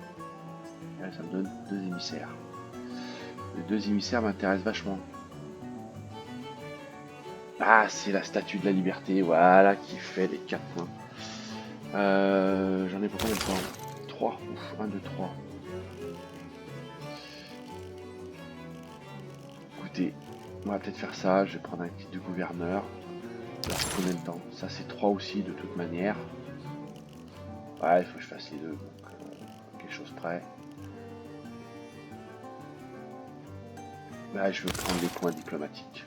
Et là, ça me donne 2 émissaires. Les 2 émissaires m'intéressent vachement. Ah, c'est la statue de la liberté, voilà, qui fait les 4 points. J'en ai pour combien de temps? 3, ouf, 1, 2, 3. Écoutez, on va peut-être faire ça, je vais prendre un titre de gouverneur. Alors, combien de temps? Ça, c'est 3 aussi, de toute manière. Ouais, il faut que je fasse les deux, donc quelque chose près. Là, je veux prendre les points diplomatiques.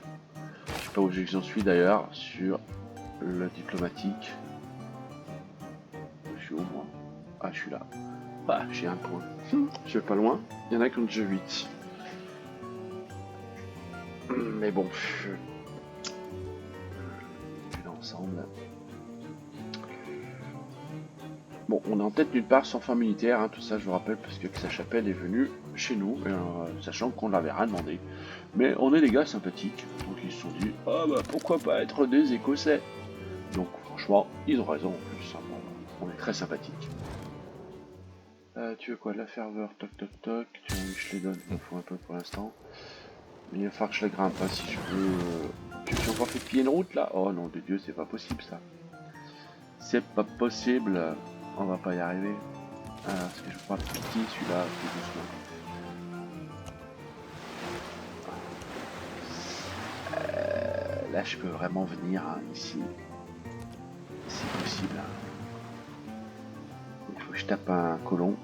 Je sais pas où j'en suis d'ailleurs, sur le diplomatique. Je suis où, moi? Ah, je suis là. Bah, j'ai un point. Je vais pas loin. Il y en a qui ont déjà 8. Mais bon, vu l'ensemble. Bon, on est en tête d'une part sans fin militaire, hein, tout ça je vous rappelle parce que sa chapelle est venue chez nous, sachant qu'on l'avait rien demandé. Mais on est des gars sympathiques, donc ils se sont dit, ah bah pourquoi pas être des Écossais. Donc franchement, ils ont raison en plus, hein, on est très sympathiques. Tu veux quoi, de la ferveur, toc toc toc, je les donne, il me faut un peu pour l'instant. Mais il va falloir que je la grimpe, hein, si je veux... Tu as encore fait piller une route là? Oh non de Dieu, c'est pas possible ça. C'est pas possible, on va pas y arriver. Ah, parce que je prends petit celui-là, tout doucement. Là je peux vraiment venir hein, ici. C'est possible. Il faut que je tape un colon.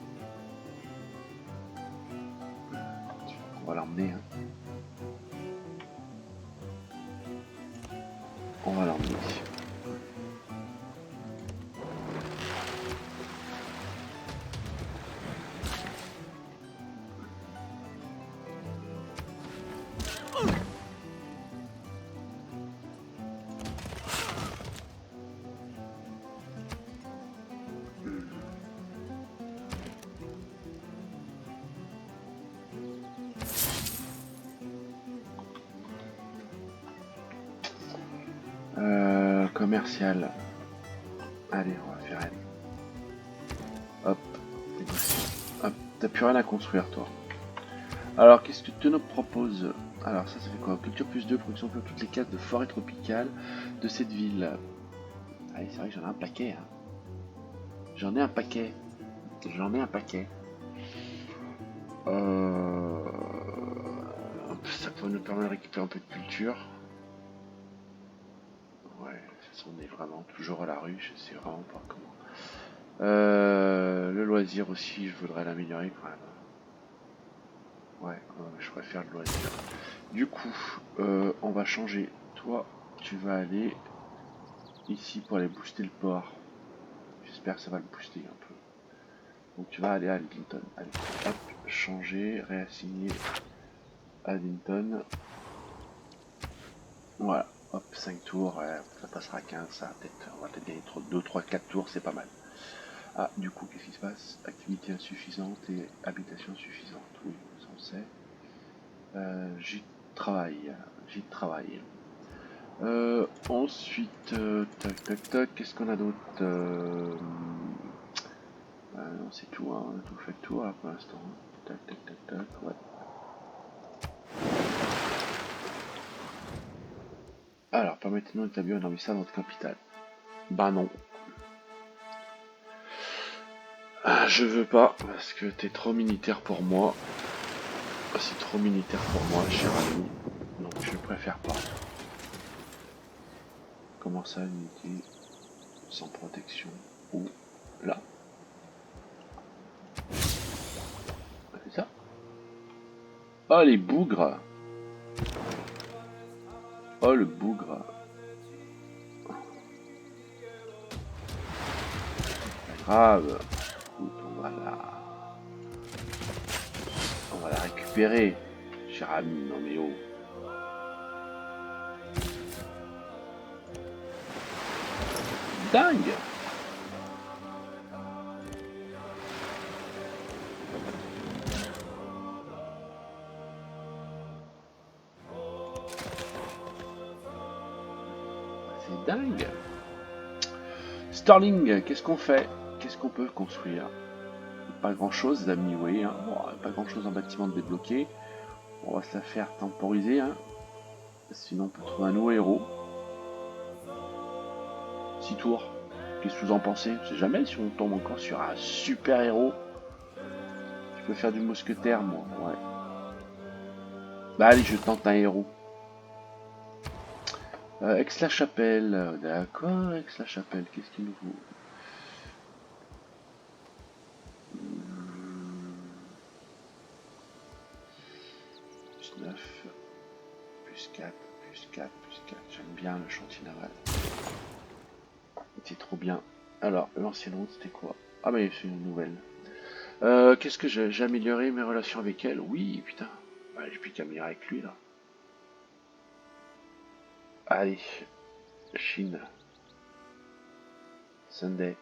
On va l'emmener. Hein. On va l'emmener. Commercial. Allez, on va faire elle. Hop, négocier. Hop, t'as plus rien à construire toi. Alors, qu'est-ce que tu nous proposes? Alors, ça fait quoi? Culture plus 2, production pour toutes les cases de forêt tropicale de cette ville. Allez, c'est vrai que j'en ai un paquet. Hein. J'en ai un paquet. J'en ai un paquet. Ça peut nous permettre de récupérer un peu de culture. Ouais, de toute façon, on est vraiment toujours à la rue, je sais vraiment pas comment. Le loisir aussi, je voudrais l'améliorer quand même. Ouais, je préfère le loisir. Du coup, on va changer. Toi, tu vas aller ici pour aller booster le port. J'espère que ça va le booster un peu. Donc tu vas aller à Addington. Allez, hop, changer, réassigner Addington. Voilà, hop, 5 tours, ça passera à 15, ça on va peut-être gagner 2, 3, 4 tours, c'est pas mal. Ah, du coup, qu'est-ce qui se passe? Activité insuffisante et habitation suffisante. Oui, ça on sait. J'y travaille, ensuite, tac, tac, tac, qu'est-ce qu'on a d'autre? Non, c'est tout, hein, on a tout fait le tour là pour l'instant. Tac, tac, tac, tac, ouais. Alors, permettez-nous d'établir un ambassade dans notre capitale. Bah non. Ah, je veux pas, parce que t'es trop militaire pour moi. C'est trop militaire pour moi, cher ami. Donc je préfère pas. Comment ça, unité sans protection? Ou là? C'est ça? Oh les bougres! Oh le bougre! Pas grave. Écoute, on va la récupérer, cher ami. Non mais oh. Dingue! C'est dingue! Starling, qu'est-ce qu'on fait? Qu'est-ce qu'on peut construire? Pas grand chose, les amis, oui. Hein. Bon, pas grand chose en bâtiment de débloquer. On va se la faire temporiser. Hein. Sinon, on peut trouver un nouveau héros. 6 tours. Qu'est-ce que vous en pensez? Je sais jamais si on tombe encore sur un super héros. Je peux faire du mousquetaire, moi. Ouais. Bah allez, je tente un héros. Aix-la-Chapelle. D'accord, Aix-la-Chapelle. Qu'est-ce qu'il nous faut? 19. Plus 4, plus 4, plus 4. J'aime bien le chantier naval. C'est trop bien. Alors, l'ancienne route, c'était quoi? Ah, mais c'est une nouvelle. Qu'est-ce que j'ai amélioré mes relations avec elle? Oui, putain. Ouais, j'ai plus qu'à améliorer avec lui, là. Allez. Chine. Sunday.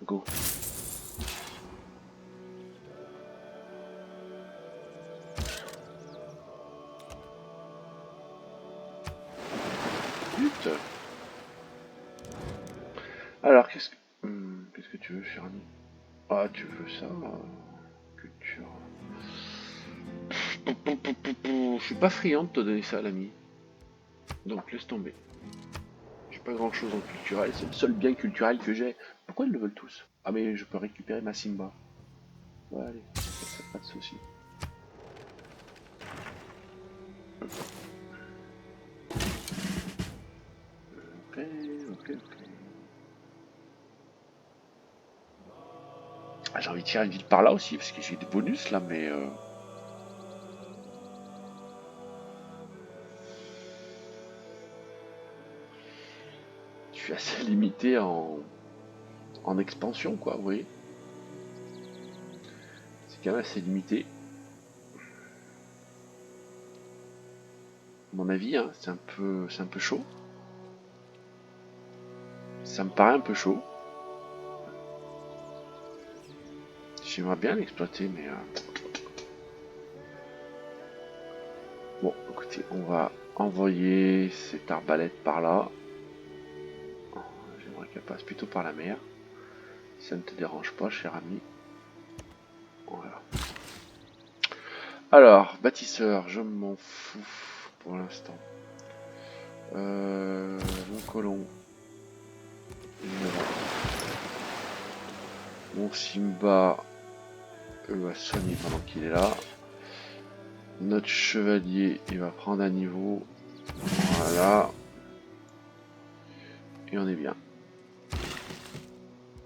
Go. Putain. Alors, qu'est-ce que tu veux, cher ami? Ah, tu veux ça? Culture. Je suis pas friand de te donner ça, l'ami. Donc, laisse tomber. J'ai pas grand chose en culturel. C'est le seul bien culturel que j'ai. Pourquoi ils le veulent tous? Ah, mais je peux récupérer ma Simba. Ouais, allez. Pas de soucis. Ok, ok. Ah, j'ai envie de tirer une ville par là aussi, parce que j'ai des bonus là, mais... suis assez limité en expansion, quoi, vous voyez. C'est quand même assez limité. À mon avis, hein, c'est un peu chaud. Ça me paraît un peu chaud. J'aimerais bien l'exploiter, mais... Bon, écoutez, on va envoyer cette arbalète par là. J'aimerais qu'elle passe plutôt par la mer. Si ça ne te dérange pas, cher ami. Voilà. Alors, bâtisseur, je m'en fous pour l'instant. Mon colon. Mon Simba va soigner pendant qu'il est là. Notre chevalier, il va prendre un niveau. Voilà. Et on est bien.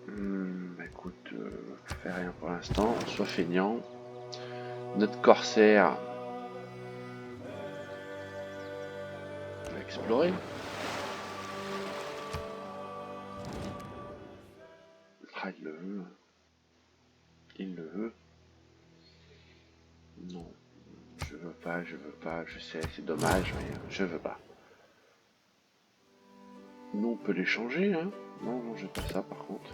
Bah écoute, fait rien pour l'instant. Soit feignant. Notre corsaire va explorer. Ah, il le veut. Il le veut. Non. Je veux pas, je sais, c'est dommage, mais je veux pas. Nous, on peut les changer, hein. Non, non, j'ai pas ça, par contre.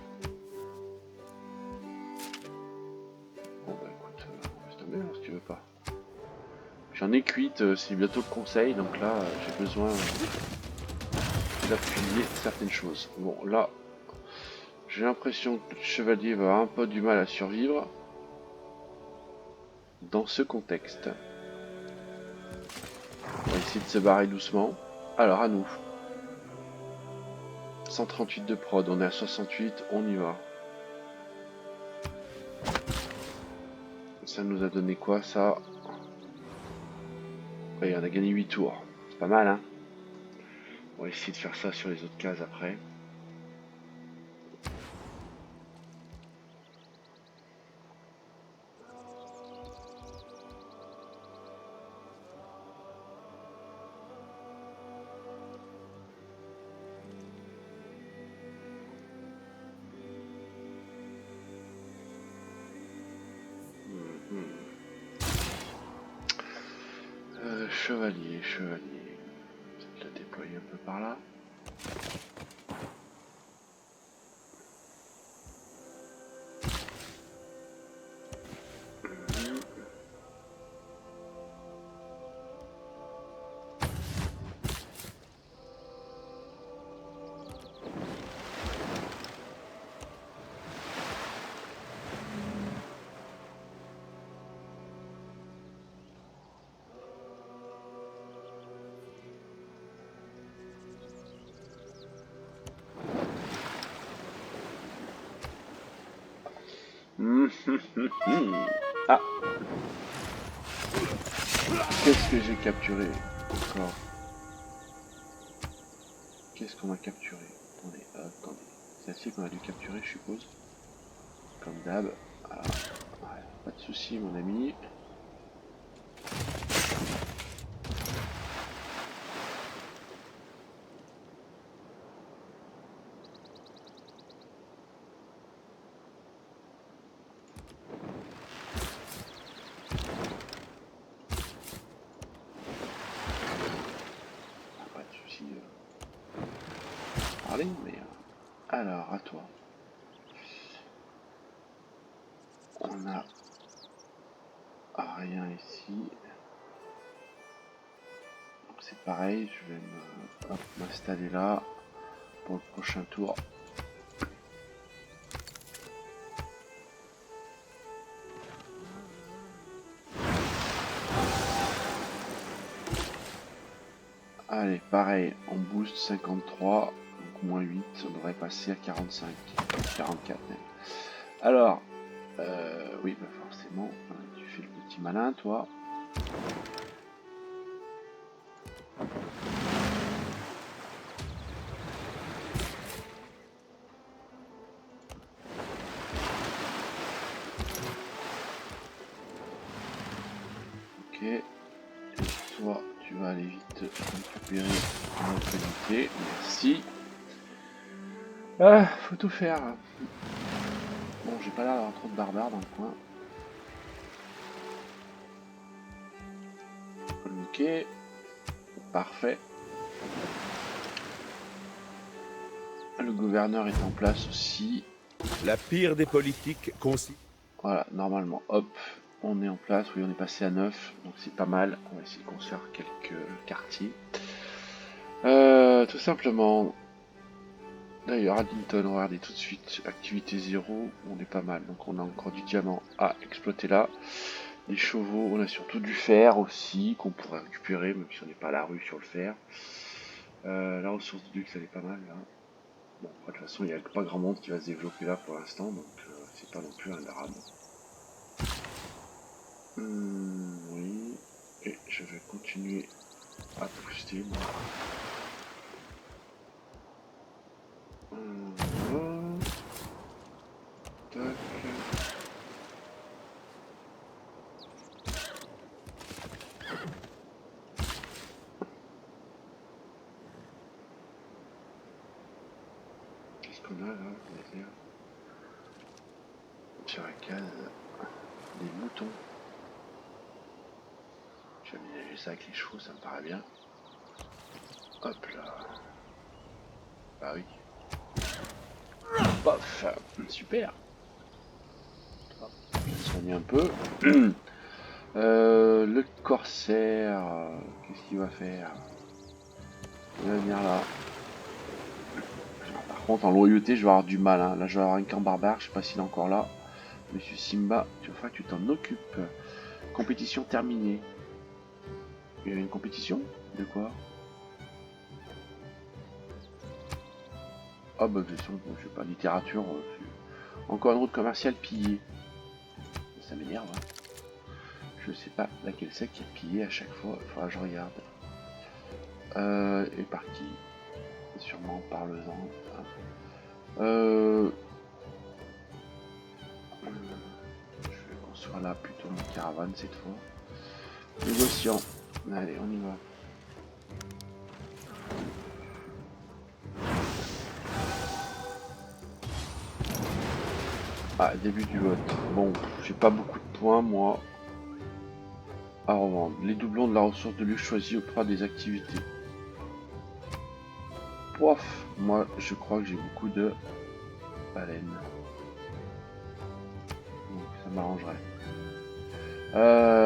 Bon, bah écoute, laisse tomber, hein, si tu veux pas. J'en ai cuite, c'est bientôt le conseil, donc là, j'ai besoin d'appuyer certaines choses. Bon, là, j'ai l'impression que le chevalier va avoir un peu du mal à survivre dans ce contexte. On va essayer de se barrer doucement. Alors, à nous. 138 de prod, on est à 68, on y va. Ça nous a donné quoi, ça? Oui, on a gagné 8 tours. C'est pas mal, hein? On va essayer de faire ça sur les autres cases après. Chevalier. Je vais le déployer un peu par là. Ah, qu'est-ce que j'ai capturé encore? Qu'est-ce qu'on a capturé? Attendez. C'est celle-ci qu'on a dû capturer, je suppose. Comme d'hab. Alors, ouais, pas de soucis, mon ami. Pas de soucis. Parler, mais alors, à toi. On a rien ici. Donc c'est pareil, je vais m'installer là pour le prochain tour. Allez, pareil, on booste 53, donc moins 8, on devrait passer à 45, 44 même. Alors, oui, bah forcément, tu fais le petit malin, toi. Ok, et toi, tu vas aller vite récupérer notre unité, merci. Ah, faut tout faire. Bon, j'ai pas l'air d'avoir trop de barbares dans le coin. Ok. Parfait. Le gouverneur est en place aussi. La pire des politiques consiste... Voilà, normalement, hop, on est en place. Oui, on est passé à 9, donc c'est pas mal. On va essayer de construire quelques quartiers. Tout simplement. D'ailleurs, Addington, regardez tout de suite, activité 0, on est pas mal. Donc on a encore du diamant à exploiter là. Les chevaux, on a surtout du fer aussi, qu'on pourrait récupérer, même si on n'est pas à la rue sur le fer. La ressource de luxe, elle est pas mal là. Bon, après, de toute façon, il n'y a pas grand monde qui va se développer là pour l'instant, donc c'est pas non plus un drame. Oui, et je vais continuer à booster. Tac. Qu'est-ce qu'on a là? Sur la case, des moutons. Je vais aménager ça avec les chevaux, ça me paraît bien. Hop là. Bah oui. Pof. Super. Je vais soigner un peu. Le corsaire, qu'est-ce qu'il va faire? Il va venir là. Par contre, en loyauté, je vais avoir du mal. Hein. Là, je vais avoir un camp barbare, je sais pas s'il est encore là. Monsieur Simba, tu vas falloir que tu t'en occupes. Compétition terminée. Il y a une compétition? De quoi? Ah bah de toute façon, je sais pas, littérature. Encore une route commerciale pillée. Ça m'énerve. Hein. Je sais pas laquelle c'est qui est pillée à chaque fois. Il faudra que je regarde. Et par qui? Sûrement par le vent. Je vais construire là plutôt mon caravane cette fois. Négociant. Allez, on y va. Ah, début du vote. Bon, j'ai pas beaucoup de points moi à revendre. Les doublons de la ressource de luxe choisie auprès des activités. Pouf, moi je crois que j'ai beaucoup de baleines. Donc ça m'arrangerait.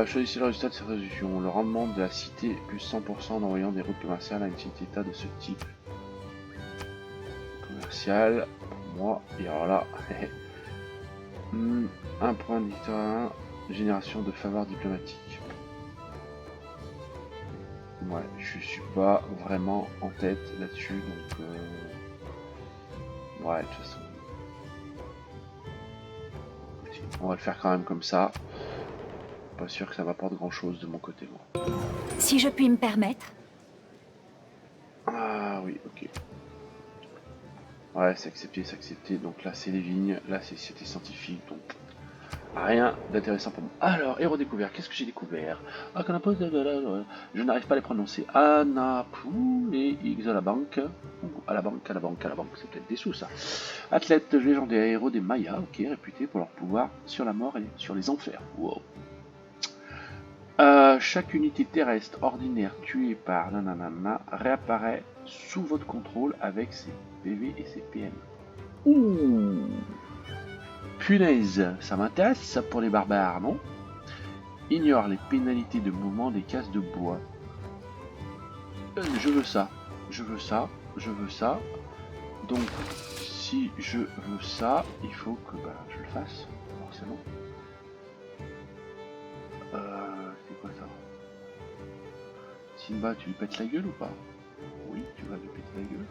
Choisissez le résultat de cette résolution. Le rendement de la cité plus 100% en envoyant des routes commerciales à une cité-état de ce type. Commercial, pour moi, et alors là, un point de victoire, génération de faveurs diplomatiques. Ouais, je suis pas vraiment en tête là-dessus, donc ouais, de toute façon, on va le faire quand même comme ça. Pas sûr que ça m'apporte grand-chose de mon côté, moi. Si je puis me permettre. Ah oui, ok. Ouais, c'est accepté, c'est accepté. Donc là, c'est les vignes, là, c'est cité scientifique, donc rien d'intéressant pour moi. Alors, héros découvert, qu'est-ce que j'ai découvert? Ah, qu'on a pas je n'arrive pas à les prononcer. Anapou et X à la banque. À la banque, à la banque, à la banque, c'est peut-être des sous ça. Athlète légendaire, héros des Mayas, ok, réputé pour leur pouvoir sur la mort et sur les enfers. Wow. Chaque unité terrestre ordinaire tuée par nanana réapparaît sous votre contrôle avec ses PV et ses PM. Ouh, punaise, ça m'intéresse ça pour les barbares, non? Ignore les pénalités de mouvement des cases de bois. Je veux ça, je veux ça, je veux ça. Donc, si je veux ça, il faut que je le fasse, forcément. C'est quoi ça? Simba, tu lui pètes la gueule ou pas? Oui, tu vas lui péter la gueule.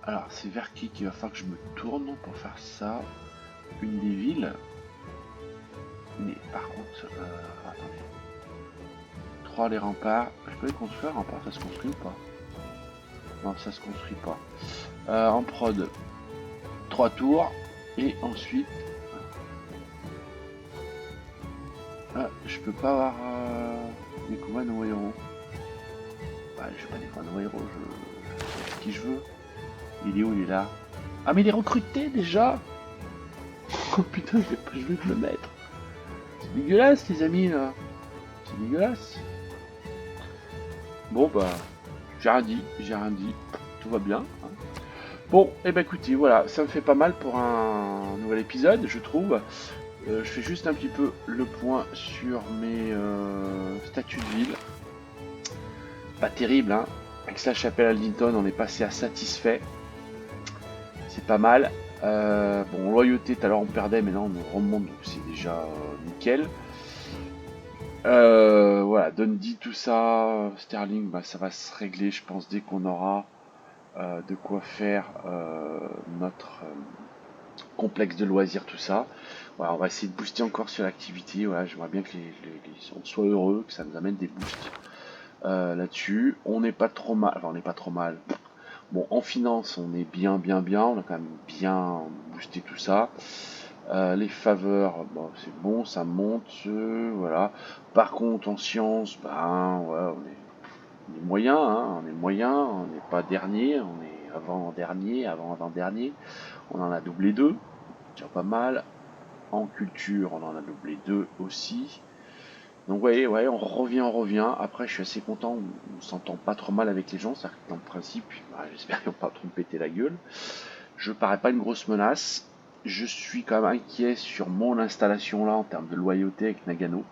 Alors, c'est vers qui qu'il va falloir que je me tourne pour faire ça? Une des villes. Mais par contre, attendez. 3 les remparts. Je peux les construire, rempart, ça se construit ou pas? Non, ça se construit pas. En prod, 3 tours. Et ensuite... Ah, je peux pas avoir des combats no héros. Bah, je vais pas des combats no héros, je fais qui je veux. Il est où? Il est là. Ah, mais il est recruté déjà. Oh putain, je vais te le mettre. C'est dégueulasse, les amis, là. C'est dégueulasse. Bon, bah, j'ai rien dit. Tout va bien. Hein. Bon, et ben écoutez, voilà, ça me fait pas mal pour un nouvel épisode, je trouve. Je fais juste un petit peu le point sur mes statuts de ville. Pas terrible, hein. Avec la chapelle Aldington, on est passé à satisfait. C'est pas mal. Bon, loyauté, tout à l'heure on perdait, mais là on remonte, donc c'est déjà nickel. Voilà, Dundee, tout ça, Sterling, bah, ça va se régler, je pense, dès qu'on aura de quoi faire notre complexe de loisirs, tout ça. Voilà, on va essayer de booster encore sur l'activité. Voilà, j'aimerais bien que les gens soient heureux, que ça nous amène des boosts là-dessus. On n'est pas trop mal, enfin on n'est pas trop mal. Bon, en finance, on est bien, on a quand même bien boosté tout ça. Les faveurs, bon, c'est bon, ça monte, voilà. Par contre, en sciences, ben, ouais, on est moyen, hein, on est moyen, on n'est pas dernier, on est avant-dernier, avant-avant-dernier. On en a doublé 2, déjà pas mal. En culture, on en a doublé 2 aussi. Donc ouais, on revient. Après, je suis assez content, on s'entend pas trop mal avec les gens, c'est-à-dire que dans le principe, bah, j'espère qu'ils vont pas trop me péter la gueule. Je parais pas une grosse menace. Je suis quand même inquiet sur mon installation là en termes de loyauté avec Nagano.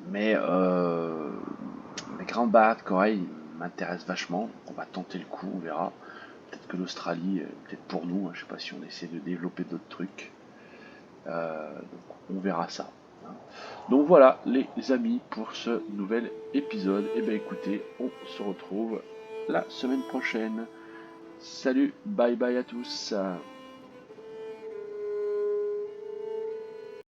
Mais les grandes barres de corail m'intéressent vachement. On va tenter le coup, on verra. Peut-être que l'Australie, peut-être pour nous, hein, je sais pas si on essaie de développer d'autres trucs. Donc on verra ça. Hein. Donc voilà les amis pour ce nouvel épisode. Et bien écoutez, on se retrouve la semaine prochaine. Salut, bye bye à tous.